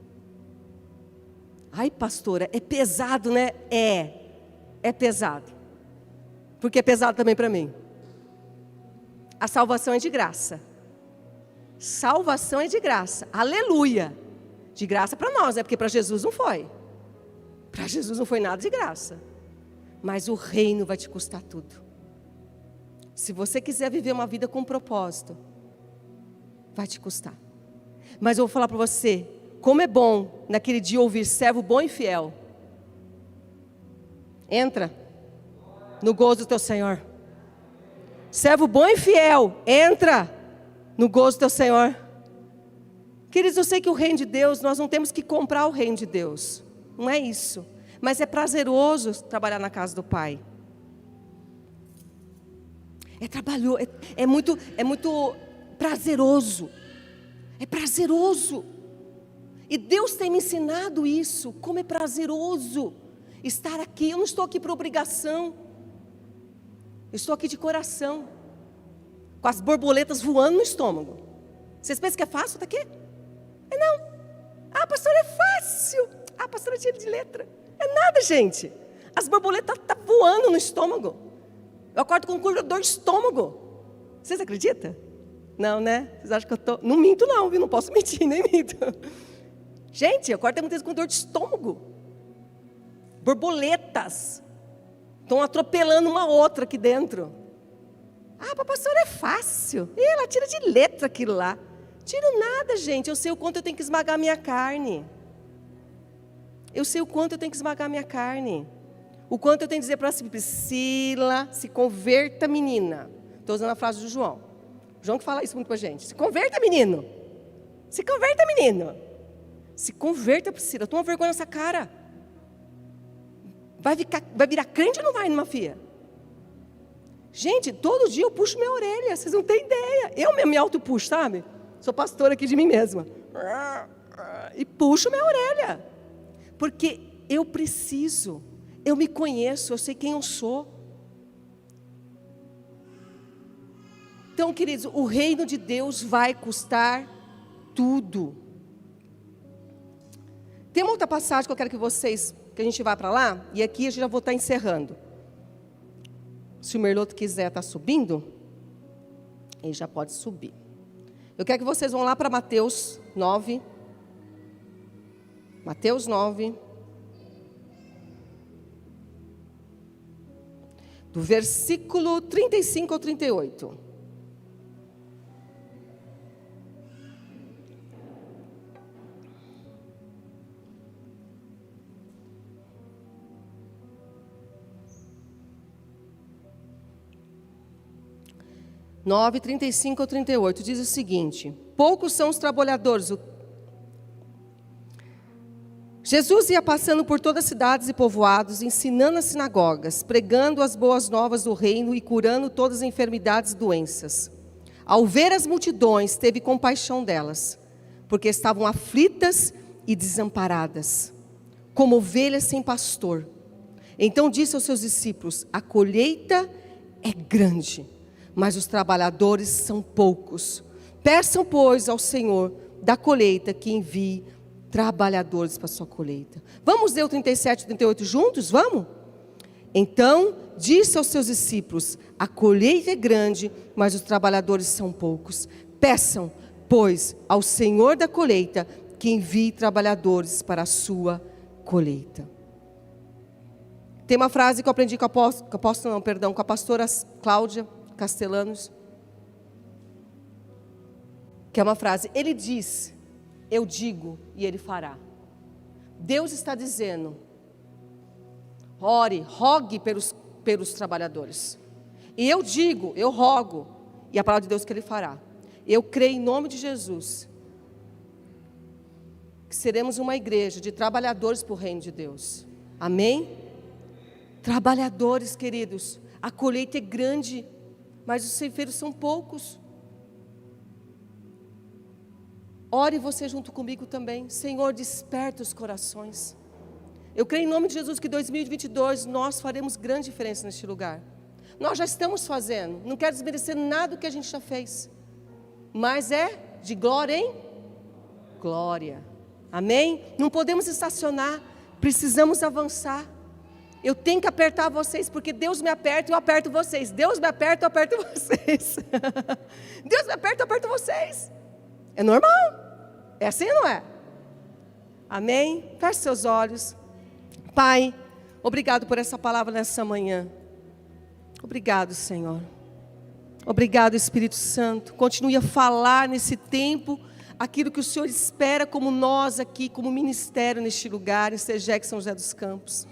Ai, pastora, é pesado, né? É pesado. Porque é pesado também para mim. A salvação é de graça. Salvação é de graça. Aleluia. De graça para nós, né? Porque para Jesus não foi. Para Jesus não foi nada de graça. Mas o reino vai te custar tudo. Se você quiser viver uma vida com propósito, vai te custar. Mas eu vou falar para você, como é bom naquele dia ouvir servo bom e fiel. Entra no gozo do teu Senhor. Servo bom e fiel, entra no gozo do teu Senhor. Queridos, eu sei que o reino de Deus, nós não temos que comprar o reino de Deus. Não é isso. Mas é prazeroso trabalhar na casa do Pai. É trabalhoso, é muito prazeroso. É prazeroso. E Deus tem me ensinado isso, como é prazeroso estar aqui. Eu não estou aqui por obrigação. Eu estou aqui de coração, com as borboletas voando no estômago. Vocês pensam que é fácil estar aqui? É não. Ah, pastor, é fácil. Ah, pastor, é tiro de letra. É nada, gente. As borboletas estão voando no estômago. Eu acordo com dor de estômago. Vocês acreditam? Não, né? Vocês acham que eu estou... Não minto não, viu? Não posso mentir, nem minto. Gente, eu acordo muitas vezes com dor de estômago. Borboletas estão atropelando uma outra aqui dentro. Ah, para a pastora é fácil. E ela tira de letra aquilo lá. Tiro nada, gente. Eu sei o quanto eu tenho que esmagar a minha carne. Eu sei o quanto eu tenho que esmagar a minha carne. O quanto eu tenho que dizer para ela, Priscila, se converta, menina. Estou usando a frase do João. João que fala isso muito para a gente. Se converta, menino. Se converta, menino. Se converta, Priscila. Toma vergonha nessa cara. Vai virar crente ou não vai, numa filha? Gente, todo dia eu puxo minha orelha. Vocês não têm ideia. Eu mesmo me auto-puxo, sabe? Sou pastora aqui de mim mesma. E puxo minha orelha. Porque eu preciso. Eu me conheço. Eu sei quem eu sou. Então, queridos, o reino de Deus vai custar tudo. Tem uma outra passagem que eu quero que a gente vá para lá, e aqui eu já vou estar encerrando. Se o Merloto quiser estar subindo, ele já pode subir. Eu quero que vocês vão lá para Mateus 9. Mateus 9. Do versículo 35 ao 38. Nove, 35 ao 38, diz o seguinte: poucos são os trabalhadores. Jesus ia passando por todas as cidades e povoados, ensinando nas sinagogas, pregando as boas novas do reino e curando todas as enfermidades e doenças. Ao ver as multidões, teve compaixão delas, porque estavam aflitas e desamparadas, como ovelhas sem pastor. Então disse aos seus discípulos: a colheita é grande, mas os trabalhadores são poucos. Peçam, pois, ao Senhor da colheita que envie trabalhadores para a sua colheita. Vamos ler o 37 e 38 juntos? Vamos? Então disse aos seus discípulos: a colheita é grande, mas os trabalhadores são poucos. Peçam, pois, ao Senhor da colheita que envie trabalhadores para a sua colheita. Tem uma frase que eu aprendi com a pastora Cláudia Castellanos, que é uma frase: ele diz, eu digo e ele fará. Deus está dizendo: ore, rogue pelos trabalhadores. E eu digo, eu rogo, e a palavra de Deus que ele fará. Eu creio em nome de Jesus que seremos uma igreja de trabalhadores para o reino de Deus. Amém? Trabalhadores, queridos, a colheita é grande, mas os ceifeiros são poucos. Ore você junto comigo também. Senhor, desperta os corações. Eu creio em nome de Jesus que em 2022 nós faremos grande diferença neste lugar. Nós já estamos fazendo. Não quero desmerecer nada do que a gente já fez, mas é de glória em glória. Amém? Não podemos estacionar. Precisamos avançar. Eu tenho que apertar vocês, porque Deus me aperta e eu aperto vocês. Deus me aperta, eu aperto vocês. Deus me aperta, eu aperto vocês. É normal. É assim, não é? Amém? Feche seus olhos. Pai, obrigado por essa palavra nessa manhã. Obrigado, Senhor. Obrigado, Espírito Santo. Continue a falar nesse tempo aquilo que o Senhor espera, como nós aqui, como ministério neste lugar, em Segec São José dos Campos.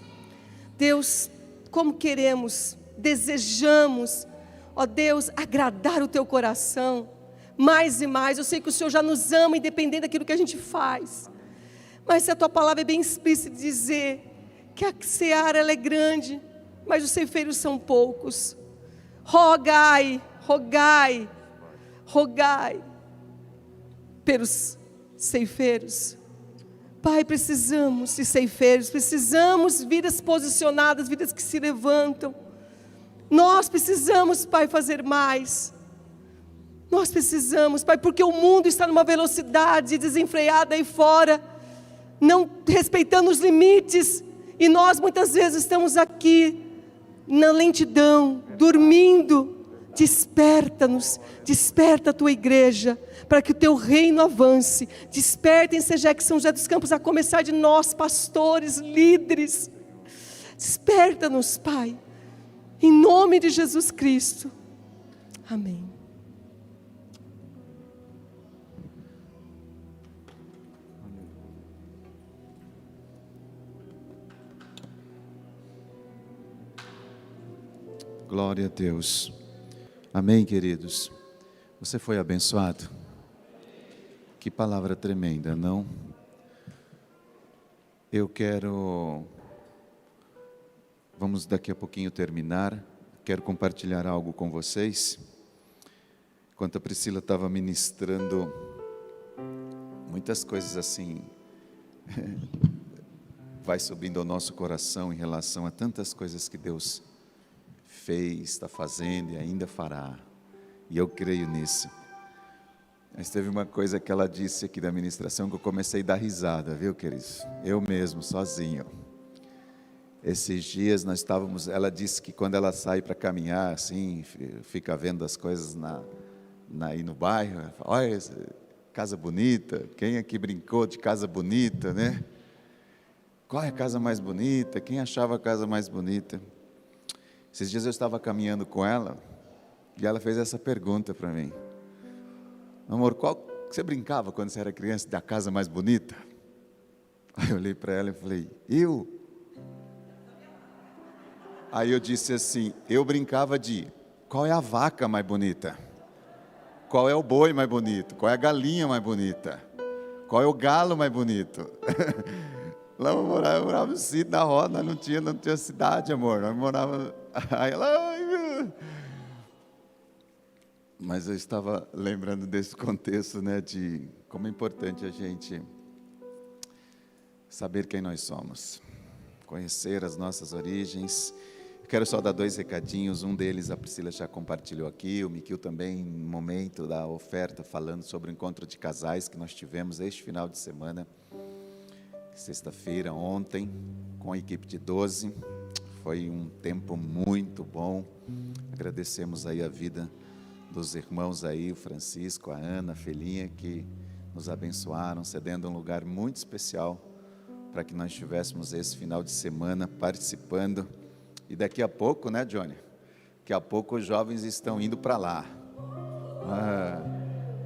Deus, como queremos, desejamos, ó Deus, agradar o Teu coração, mais e mais. Eu sei que o Senhor já nos ama, independente daquilo que a gente faz. Mas se a Tua palavra é bem explícita de dizer que a seara ela é grande, mas os ceifeiros são poucos. Rogai, rogai, rogai pelos ceifeiros. Pai, precisamos de ceifeiros, precisamos de vidas posicionadas, vidas que se levantam. Nós precisamos, Pai, fazer mais. Nós precisamos, Pai, porque o mundo está numa velocidade desenfreada aí fora, não respeitando os limites, e nós muitas vezes estamos aqui na lentidão, dormindo. Desperta-nos, desperta a Tua igreja, para que o Teu reino avance. Desperta em Segec São José dos Campos, a começar de nós, pastores, líderes. Desperta-nos, Pai, em nome de Jesus Cristo. Amém. Glória a Deus. Amém, queridos? Você foi abençoado? Que palavra tremenda, não? Eu quero... Vamos daqui a pouquinho terminar. Quero compartilhar algo com vocês. Enquanto a Priscila estava ministrando, muitas coisas assim... vai subindo ao nosso coração em relação a tantas coisas que Deus fez, está fazendo e ainda fará. E eu creio nisso. Mas teve uma coisa que ela disse aqui da ministração que eu comecei a dar risada, viu, queridos? Eu mesmo, sozinho. Esses dias nós estávamos, ela disse que quando ela sai para caminhar, assim, fica vendo as coisas aí no bairro, ela fala, olha, casa bonita, quem aqui brincou de casa bonita, né? Qual é a casa mais bonita? Quem achava a casa mais bonita? Esses dias eu estava caminhando com ela, e ela fez essa pergunta para mim. Amor, qual você brincava quando você era criança da casa mais bonita? Aí eu olhei para ela e falei, eu? Aí eu disse assim, eu brincava de, qual é a vaca mais bonita? Qual é o boi mais bonito? Qual é a galinha mais bonita? Qual é o galo mais bonito? Lá eu morava no sítio, na roda, não tinha cidade, amor. Nós morava. Aí ela, ai, meu. Mas eu estava lembrando desse contexto, né, de como é importante a gente saber quem nós somos, conhecer as nossas origens. Eu quero só dar 2 recadinhos, um deles a Priscila já compartilhou aqui, o Miquil também, no momento da oferta, falando sobre o encontro de casais que nós tivemos este final de semana, sexta-feira, ontem, com a equipe de 12, foi um tempo muito bom, agradecemos aí a vida dos irmãos aí, o Francisco, a Ana, a Felinha, que nos abençoaram, cedendo um lugar muito especial, para que nós tivéssemos esse final de semana participando. E daqui a pouco, né, Johnny? Daqui a pouco os jovens estão indo para lá.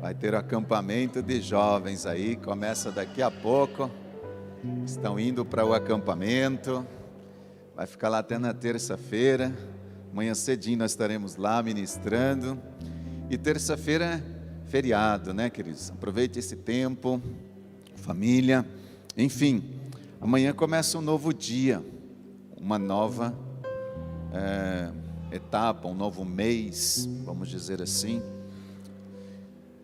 Vai ter o acampamento de jovens aí, começa daqui a pouco. Estão indo para o acampamento. Vai ficar lá até na terça-feira. Amanhã cedinho nós estaremos lá ministrando. E terça-feira, feriado, né, queridos? Aproveite esse tempo, família. Enfim, amanhã começa um novo dia, uma nova etapa, um novo mês, vamos dizer assim.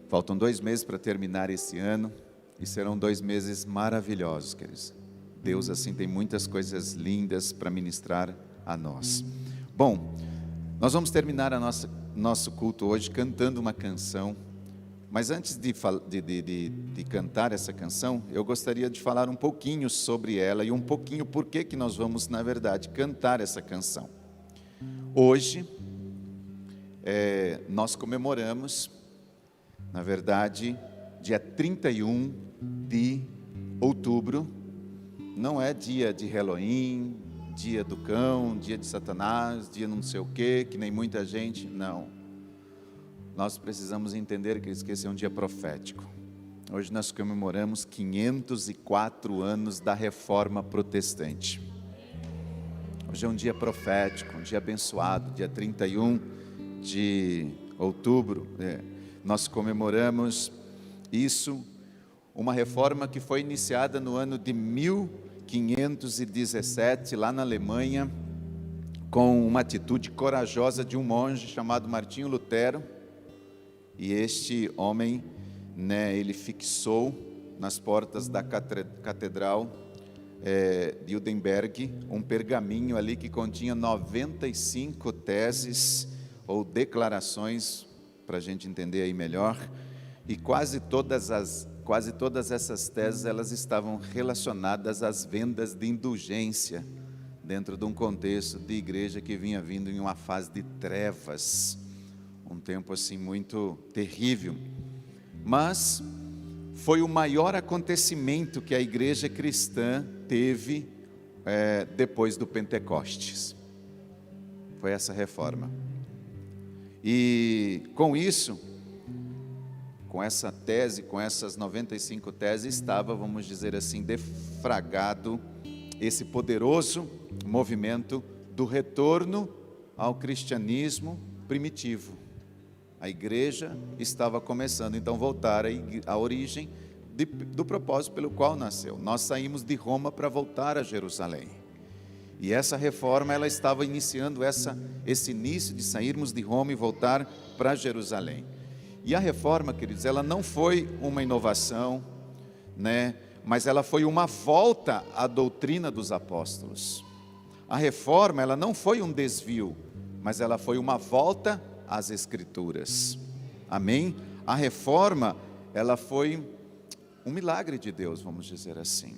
Faltam 2 meses para terminar esse ano e serão 2 meses maravilhosos, queridos. Deus assim tem muitas coisas lindas para ministrar a nós. Bom, nós vamos terminar nosso culto hoje cantando uma canção, mas antes de cantar essa canção, eu gostaria de falar um pouquinho sobre ela e um pouquinho por que nós vamos, na verdade, cantar essa canção. Hoje, nós comemoramos, na verdade, dia 31 de outubro, não é dia de Halloween, dia do cão, dia de Satanás, dia não sei o quê, que nem muita gente, não. Nós precisamos entender que esse é um dia profético. Hoje nós comemoramos 504 anos da Reforma Protestante. Hoje é um dia profético, um dia abençoado, dia 31 de outubro. Nós comemoramos isso, uma reforma que foi iniciada no ano de 1517, lá na Alemanha, com uma atitude corajosa de um monge chamado Martinho Lutero. E este homem, ele fixou nas portas da catedral de Wittenberg um pergaminho ali que continha 95 teses ou declarações, para a gente entender aí melhor, e quase todas essas teses elas estavam relacionadas às vendas de indulgência, dentro de um contexto de igreja que vinha vindo em uma fase de trevas, um tempo assim muito terrível. Mas foi o maior acontecimento que a igreja cristã teve depois do Pentecostes. Foi essa reforma. E com isso, com essa tese, com essas 95 teses, estava, vamos dizer assim, defragado esse poderoso movimento do retorno ao cristianismo primitivo. A igreja estava começando, então, voltar à origem do propósito pelo qual nasceu. Nós saímos de Roma para voltar a Jerusalém. E essa reforma, ela estava iniciando esse início de sairmos de Roma e voltar para Jerusalém. E a reforma, queridos, ela não foi uma inovação, mas ela foi uma volta à doutrina dos apóstolos. A reforma, ela não foi um desvio, mas ela foi uma volta às Escrituras. Amém? A reforma, ela foi um milagre de Deus, vamos dizer assim.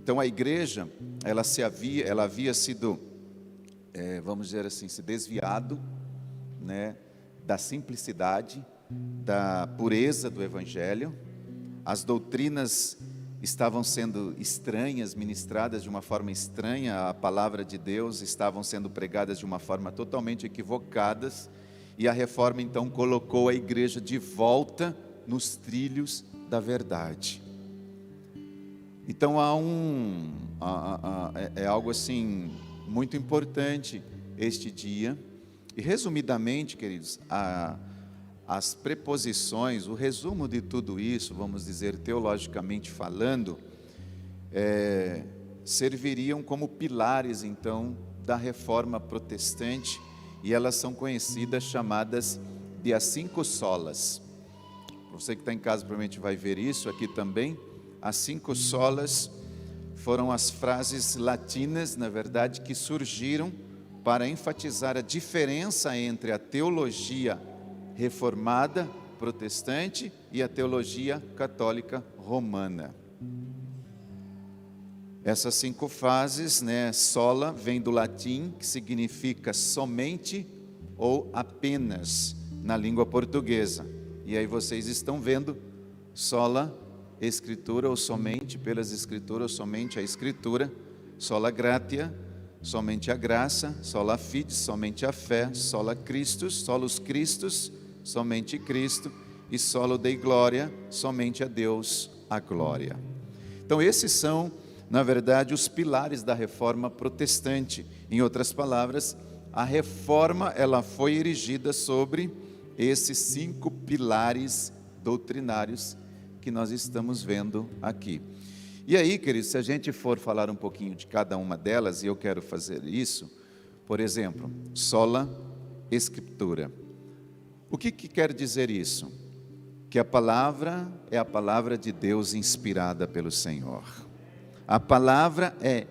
Então a igreja, ela havia sido, vamos dizer assim, se desviado, né, da simplicidade, da pureza do Evangelho. As doutrinas estavam sendo estranhas, ministradas de uma forma estranha, a palavra de Deus estavam sendo pregadas de uma forma totalmente equivocadas, e a reforma então colocou a igreja de volta nos trilhos da verdade. Então é algo assim muito importante este dia. E resumidamente, queridos, as preposições, o resumo de tudo isso, vamos dizer teologicamente falando, serviriam como pilares então da reforma protestante, e elas são conhecidas, chamadas de as 5 solas. Você que está em casa provavelmente vai ver isso aqui também. As 5 solas foram as frases latinas, na verdade, que surgiram para enfatizar a diferença entre a teologia reformada protestante e a teologia católica romana. Essas 5 frases, né, sola vem do latim, que significa somente ou apenas na língua portuguesa. E aí vocês estão vendo sola Escritura, ou somente pelas Escrituras, ou somente a Escritura, sola gratia, somente a graça, sola fide, somente a fé, sola Christus, solus Christus, somente Cristo, e solo Dei glória, somente a Deus a glória. Então esses são, na verdade, os pilares da reforma protestante. Em outras palavras, a reforma ela foi erigida sobre esses 5 pilares doutrinários que nós estamos vendo aqui. E aí, queridos, se a gente for falar um pouquinho de cada uma delas, e eu quero fazer isso, por exemplo, sola Escritura. O que quer dizer isso? Que a palavra é a palavra de Deus inspirada pelo Senhor. A palavra é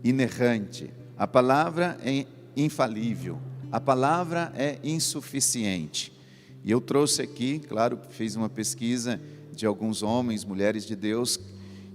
inerrante, a palavra é infalível, a palavra é insuficiente. E eu trouxe aqui, claro, fiz uma pesquisa de alguns homens, mulheres de Deus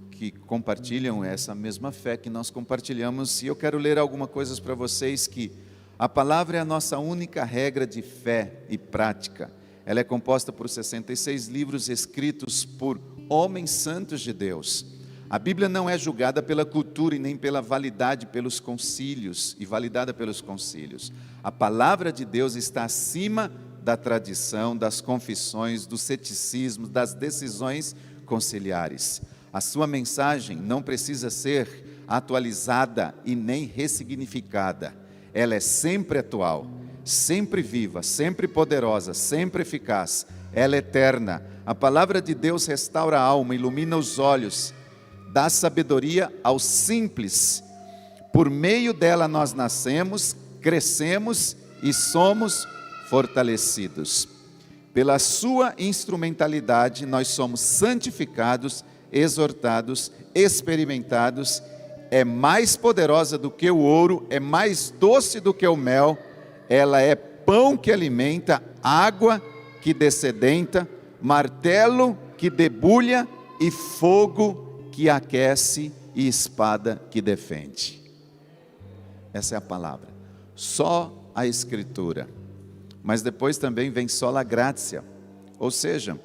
que compartilham essa mesma fé que nós compartilhamos, e eu quero ler algumas coisas para vocês, que a palavra é a nossa única regra de fé e prática. Ela é composta por 66 livros escritos por homens santos de Deus. A Bíblia não é julgada pela cultura e nem pela validade pelos concílios, e validada pelos concílios. A palavra de Deus está acima da tradição, das confissões, do ceticismo, das decisões conciliares. A sua mensagem não precisa ser atualizada e nem ressignificada. Ela é sempre atual, sempre viva, sempre poderosa, sempre eficaz. Ela é eterna. A palavra de Deus restaura a alma, ilumina os olhos, dá sabedoria aos simples. Por meio dela nós nascemos, crescemos e somos fortalecidos. Pela sua instrumentalidade nós somos santificados, exortados, experimentados. É mais poderosa do que o ouro, é mais doce do que o mel. Ela é pão que alimenta, água que dessedenta, martelo que debulha e fogo que aquece e espada que defende. Essa é a palavra. Só a Escritura. Mas depois também vem sola gratia, ou seja,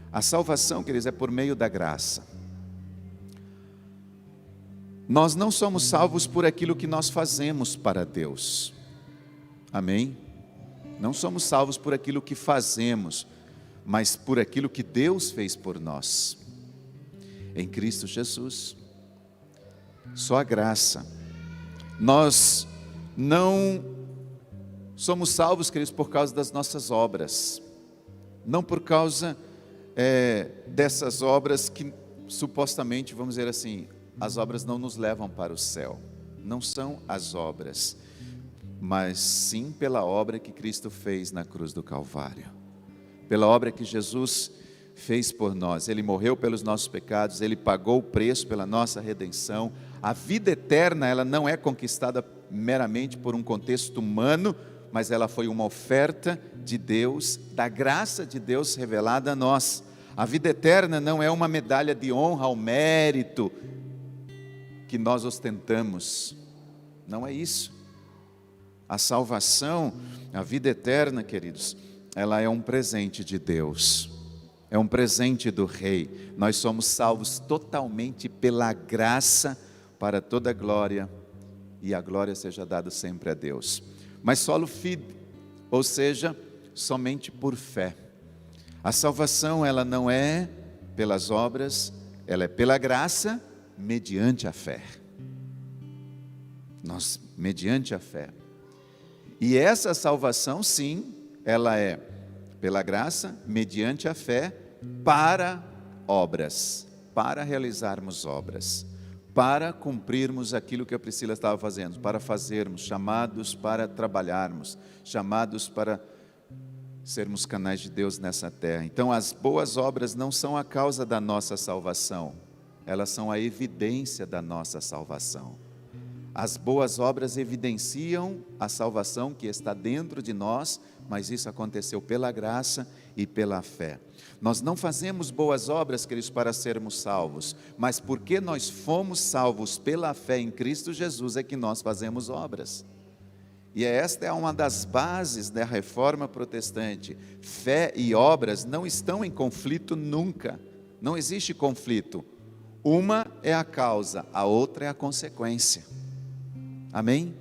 a salvação, queridos, é por meio da graça. Nós não somos salvos por aquilo que nós fazemos para Deus, amém? Não somos salvos por aquilo que fazemos, mas por aquilo que Deus fez por nós, em Cristo Jesus. Só a graça. Nós não somos salvos, queridos, por causa das nossas obras, não por causa dessas obras que supostamente, vamos dizer assim, as obras não nos levam para o céu. Não são as obras, mas sim pela obra que Cristo fez na cruz do Calvário, pela obra que Jesus fez por nós. Ele morreu pelos nossos pecados, Ele pagou o preço pela nossa redenção. A vida eterna, ela não é conquistada meramente por um contexto humano, mas ela foi uma oferta de Deus, da graça de Deus revelada a nós. A vida eterna não é uma medalha de honra ao mérito que nós ostentamos. Não é isso. A salvação, a vida eterna, queridos, ela é um presente de Deus. É um presente do Rei. Nós somos salvos totalmente pela graça, para toda a glória, e a glória seja dada sempre a Deus. Mas solo fide, ou seja, somente por fé. A salvação, ela não é pelas obras, ela é pela graça, mediante a fé. Nós, mediante a fé. E essa salvação, sim, ela é pela graça, mediante a fé, para obras, para realizarmos obras, para cumprirmos aquilo que a Priscila estava fazendo, para fazermos, chamados para trabalharmos, chamados para sermos canais de Deus nessa terra. Então, as boas obras não são a causa da nossa salvação, elas são a evidência da nossa salvação. As boas obras evidenciam a salvação que está dentro de nós, mas isso aconteceu pela graça e pela fé. Nós não fazemos boas obras, queridos, para sermos salvos, mas porque nós fomos salvos pela fé em Cristo Jesus, é que nós fazemos obras. E esta é uma das bases da reforma protestante. Fé e obras não estão em conflito nunca, não existe conflito. Uma é a causa, a outra é a consequência. Amém?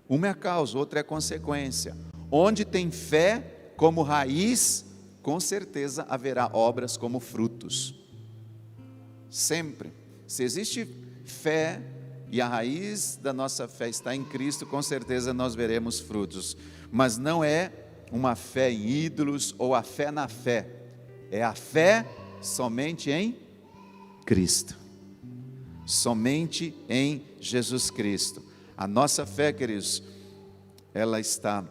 Uma é a causa, outra é a consequência. Onde tem fé como raiz, com certeza haverá obras como frutos. Sempre. Se existe fé e a raiz da nossa fé está em Cristo, com certeza nós veremos frutos. Mas não é uma fé em ídolos ou a fé na fé. É a fé somente em Cristo. Somente em Jesus Cristo. A nossa fé, queridos, ela está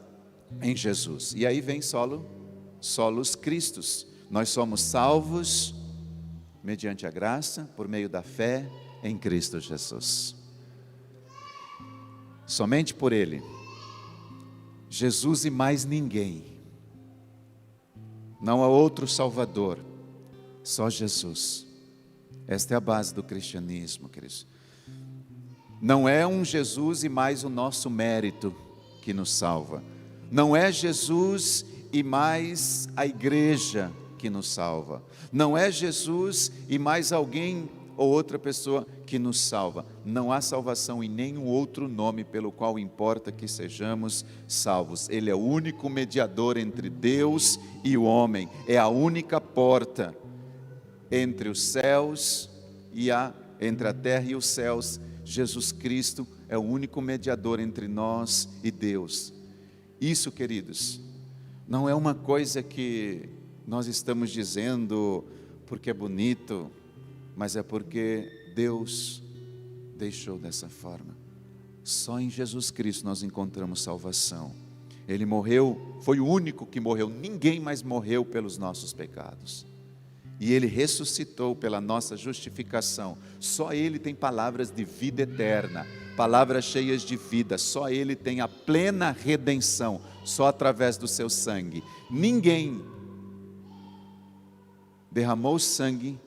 em Jesus. E aí vem solos Cristos. Nós somos salvos mediante a graça, por meio da fé em Cristo Jesus. Somente por Ele. Jesus e mais ninguém. Não há outro Salvador, só Jesus. Esta é a base do cristianismo, queridos. Não é um Jesus e mais o nosso mérito que nos salva. Não é Jesus e mais a igreja que nos salva. Não é Jesus e mais alguém ou outra pessoa que nos salva. Não há salvação em nenhum outro nome pelo qual importa que sejamos salvos. Ele é o único mediador entre Deus e o homem. É a única porta entre os céus e entre a terra e os céus. Jesus Cristo é o único mediador entre nós e Deus. Isso, queridos, não é uma coisa que nós estamos dizendo porque é bonito, mas é porque Deus deixou dessa forma. Só em Jesus Cristo nós encontramos salvação. Ele morreu, foi o único que morreu, ninguém mais morreu pelos nossos pecados. E Ele ressuscitou pela nossa justificação. Só Ele tem palavras de vida eterna, palavras cheias de vida. Só Ele tem a plena redenção, só através do seu sangue. Ninguém derramou sangue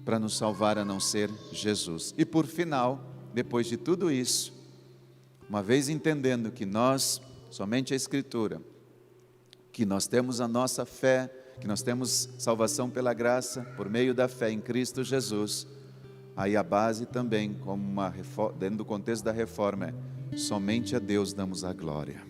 para nos salvar a não ser Jesus. E por final, depois de tudo isso, uma vez entendendo que nós, somente a Escritura, que nós temos a nossa fé, que nós temos salvação pela graça, por meio da fé em Cristo Jesus, aí a base também, como dentro do contexto da reforma, é somente a Deus damos a glória.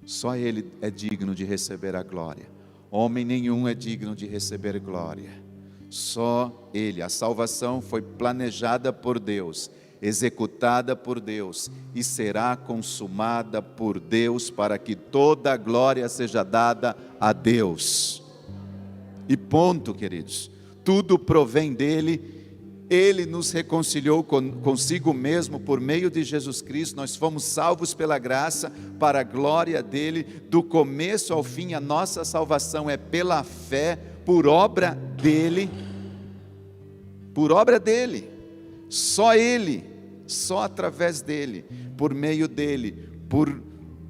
Só Ele é digno de receber a glória. Homem nenhum é digno de receber glória. Só Ele. A salvação foi planejada por Deus, executada por Deus e será consumada por Deus para que toda a glória seja dada a Deus. E ponto, queridos. Tudo provém dEle. Ele nos reconciliou consigo mesmo por meio de Jesus Cristo. Nós fomos salvos pela graça para a glória dEle. Do começo ao fim, a nossa salvação é pela fé, por obra dEle. Por obra dEle. Só Ele, só através dEle, por meio dEle, por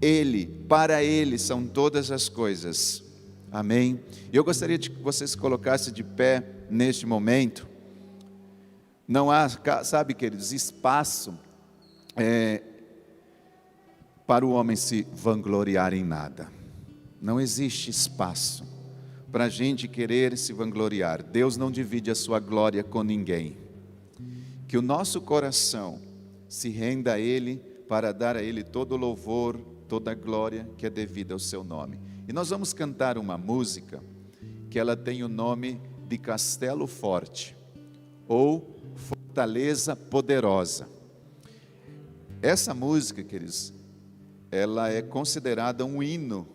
Ele, para Ele são todas as coisas. Amém? Eu gostaria de que você se colocasse de pé neste momento, Não há, sabe, queridos, espaço para o homem se vangloriar em nada. Não existe espaço para a gente querer se vangloriar. Deus não divide a sua glória com ninguém. Que o nosso coração se renda a Ele, para dar a Ele todo o louvor, toda a glória que é devida ao seu nome. E nós vamos cantar uma música que ela tem o nome de Castelo Forte, ou Fortaleza Poderosa. Essa música, queridos, ela é considerada um hino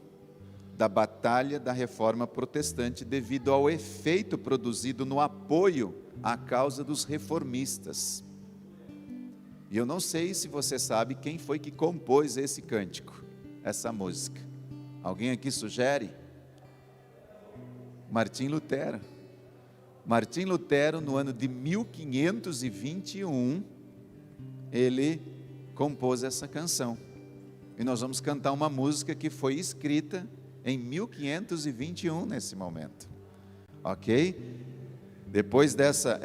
da batalha da Reforma Protestante, devido ao efeito produzido no apoio à causa dos reformistas. E eu não sei se você sabe quem foi que compôs esse cântico, essa música. Alguém aqui sugere? Martim Lutero. Martim Lutero, no ano de 1521, ele compôs essa canção. E nós vamos cantar uma música que foi escrita em 1521 nesse momento. Ok? Depois dessa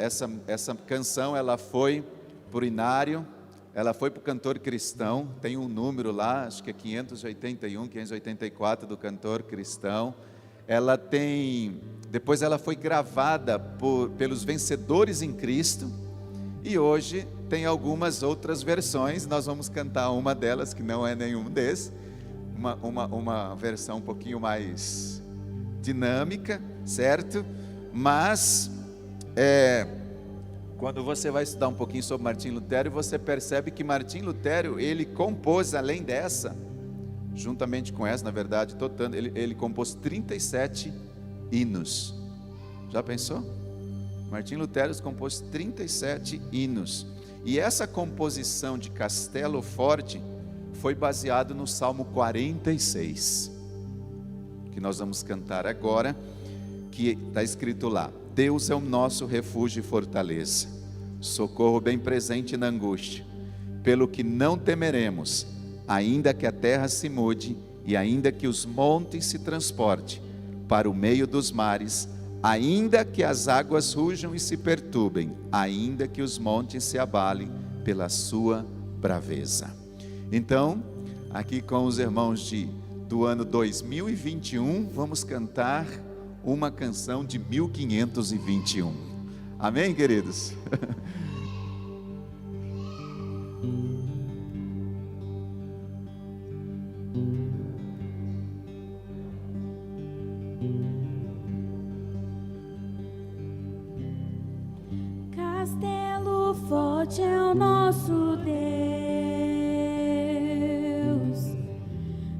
essa canção, ela foi para o Inário, ela foi para o Cantor Cristão, tem um número lá, acho que é 581, 584 do Cantor Cristão. Ela tem, depois ela foi gravada pelos Vencedores em Cristo, e hoje tem algumas outras versões. Nós vamos cantar uma delas, que não é nenhum desses, uma versão um pouquinho mais dinâmica, certo? Mas quando você vai estudar um pouquinho sobre Martim Lutero, você percebe que Martim Lutero, ele compôs, além dessa, juntamente com essa, na verdade, ele compôs 37 hinos. Já pensou? Martim Lutero compôs 37 hinos. E essa composição de Castelo Forte foi baseado no Salmo 46, que nós vamos cantar agora, que está escrito lá: Deus é o nosso refúgio e fortaleza, socorro bem presente na angústia, pelo que não temeremos, ainda que a terra se mude, e ainda que os montes se transportem para o meio dos mares, ainda que as águas rujam e se perturbem, ainda que os montes se abalem pela sua braveza. Então, aqui com os irmãos do ano 2021, vamos cantar uma canção de 1521. Amém, queridos? Castelo forte é o nosso Deus,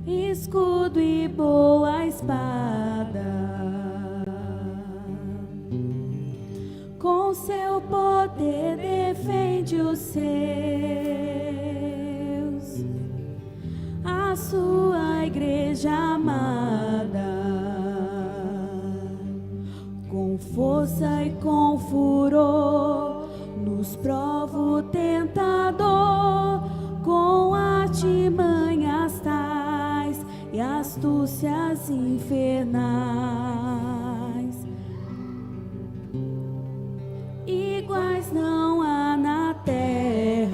escudo e boa espada, com seu poder defende os seus, a sua igreja amada, com força e com furor, nos prova o tentador, com artimanhas tais e astúcias infernais. Iguais não há na terra.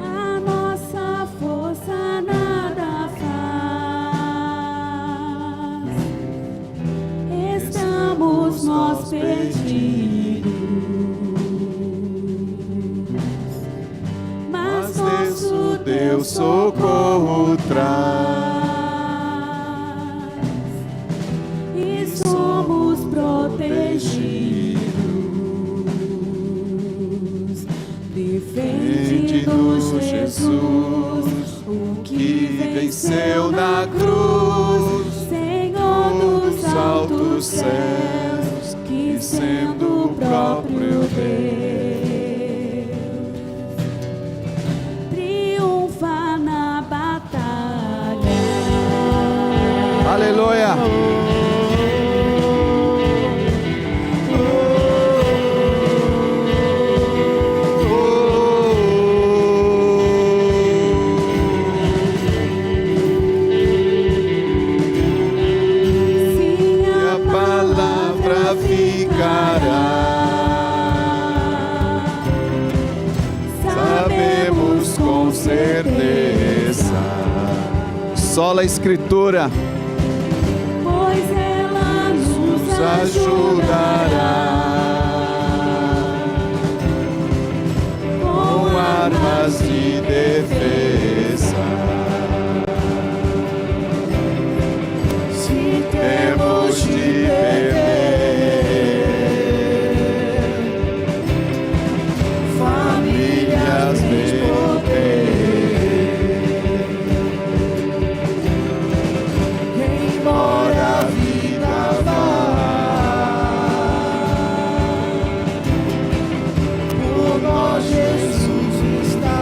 A nossa força nada faz, estamos nós perdidos, mas nosso Deus socorro traz, e somos protegidos. Defende-nos, Jesus, o que venceu na cruz, Senhor dos altos céus, que sendo o próprio Deus, triunfa na batalha. Aleluia! Sola Escritura, pois ela nos ajudará com armas de defesa. Se temos de perder famílias bem embora a vida vá, por nós Jesus está.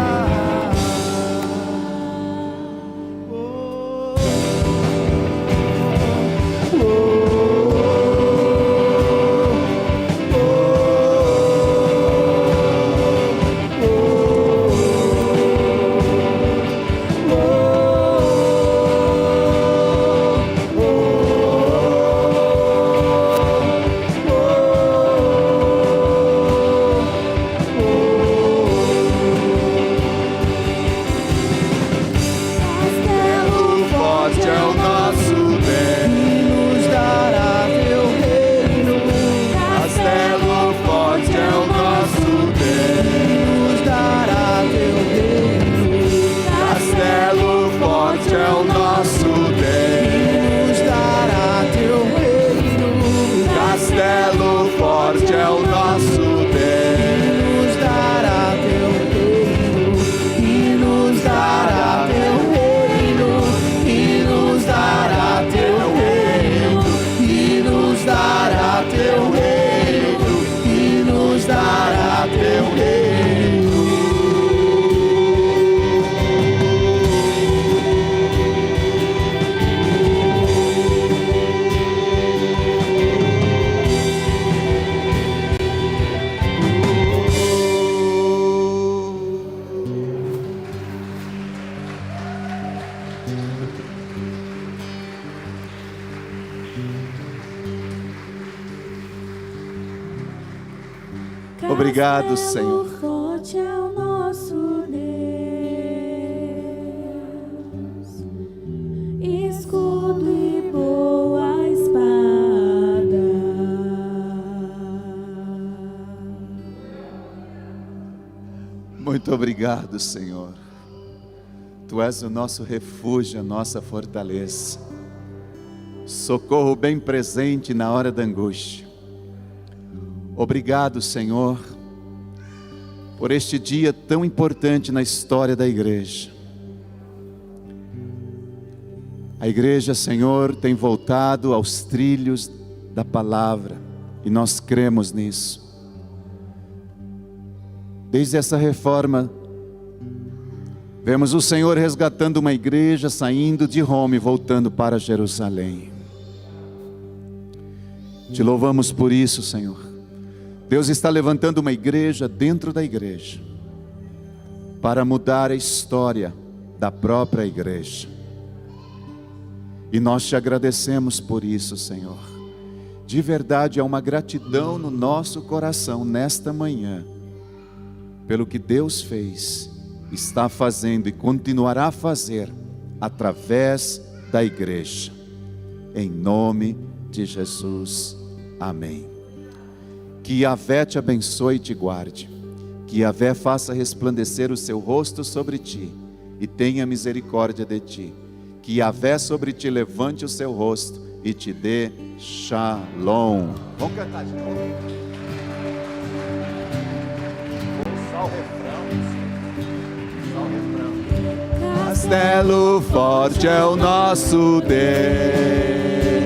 Castelo forte é o nosso bem, nos dará teu reino. Castelo forte é o nosso bem, nos dará teu reino. Castelo forte é o nosso bem, nos dará teu reino. Castelo forte é o nosso bem, nos dará teu reino. E nos dará teu reino. E nos dará teu reino. E nos dará teu reino. E nos dará teu reino. Obrigado, Senhor. Castelo forte é o nosso Deus, escudo e boa espada. Muito obrigado, Senhor. Tu és o nosso refúgio, a nossa fortaleza, socorro bem presente na hora da angústia. Obrigado, Senhor, por este dia tão importante na história da igreja. A igreja, Senhor, tem voltado aos trilhos da palavra e nós cremos nisso. Desde essa reforma, vemos o Senhor resgatando uma igreja, saindo de Roma e voltando para Jerusalém. Te louvamos por isso, Senhor. Deus está levantando uma igreja dentro da igreja, para mudar a história da própria igreja. E nós te agradecemos por isso, Senhor. De verdade, há uma gratidão no nosso coração nesta manhã, pelo que Deus fez, está fazendo e continuará a fazer através da igreja. Em nome de Jesus, amém. Que Yahvé te abençoe e te guarde. Que Yahvé faça resplandecer o seu rosto sobre ti e tenha misericórdia de ti. Que Yahvé sobre ti levante o seu rosto e te dê Shalom. Vamos cantar de novo. Só o refrão. Só o refrão. Castelo forte é o nosso Deus,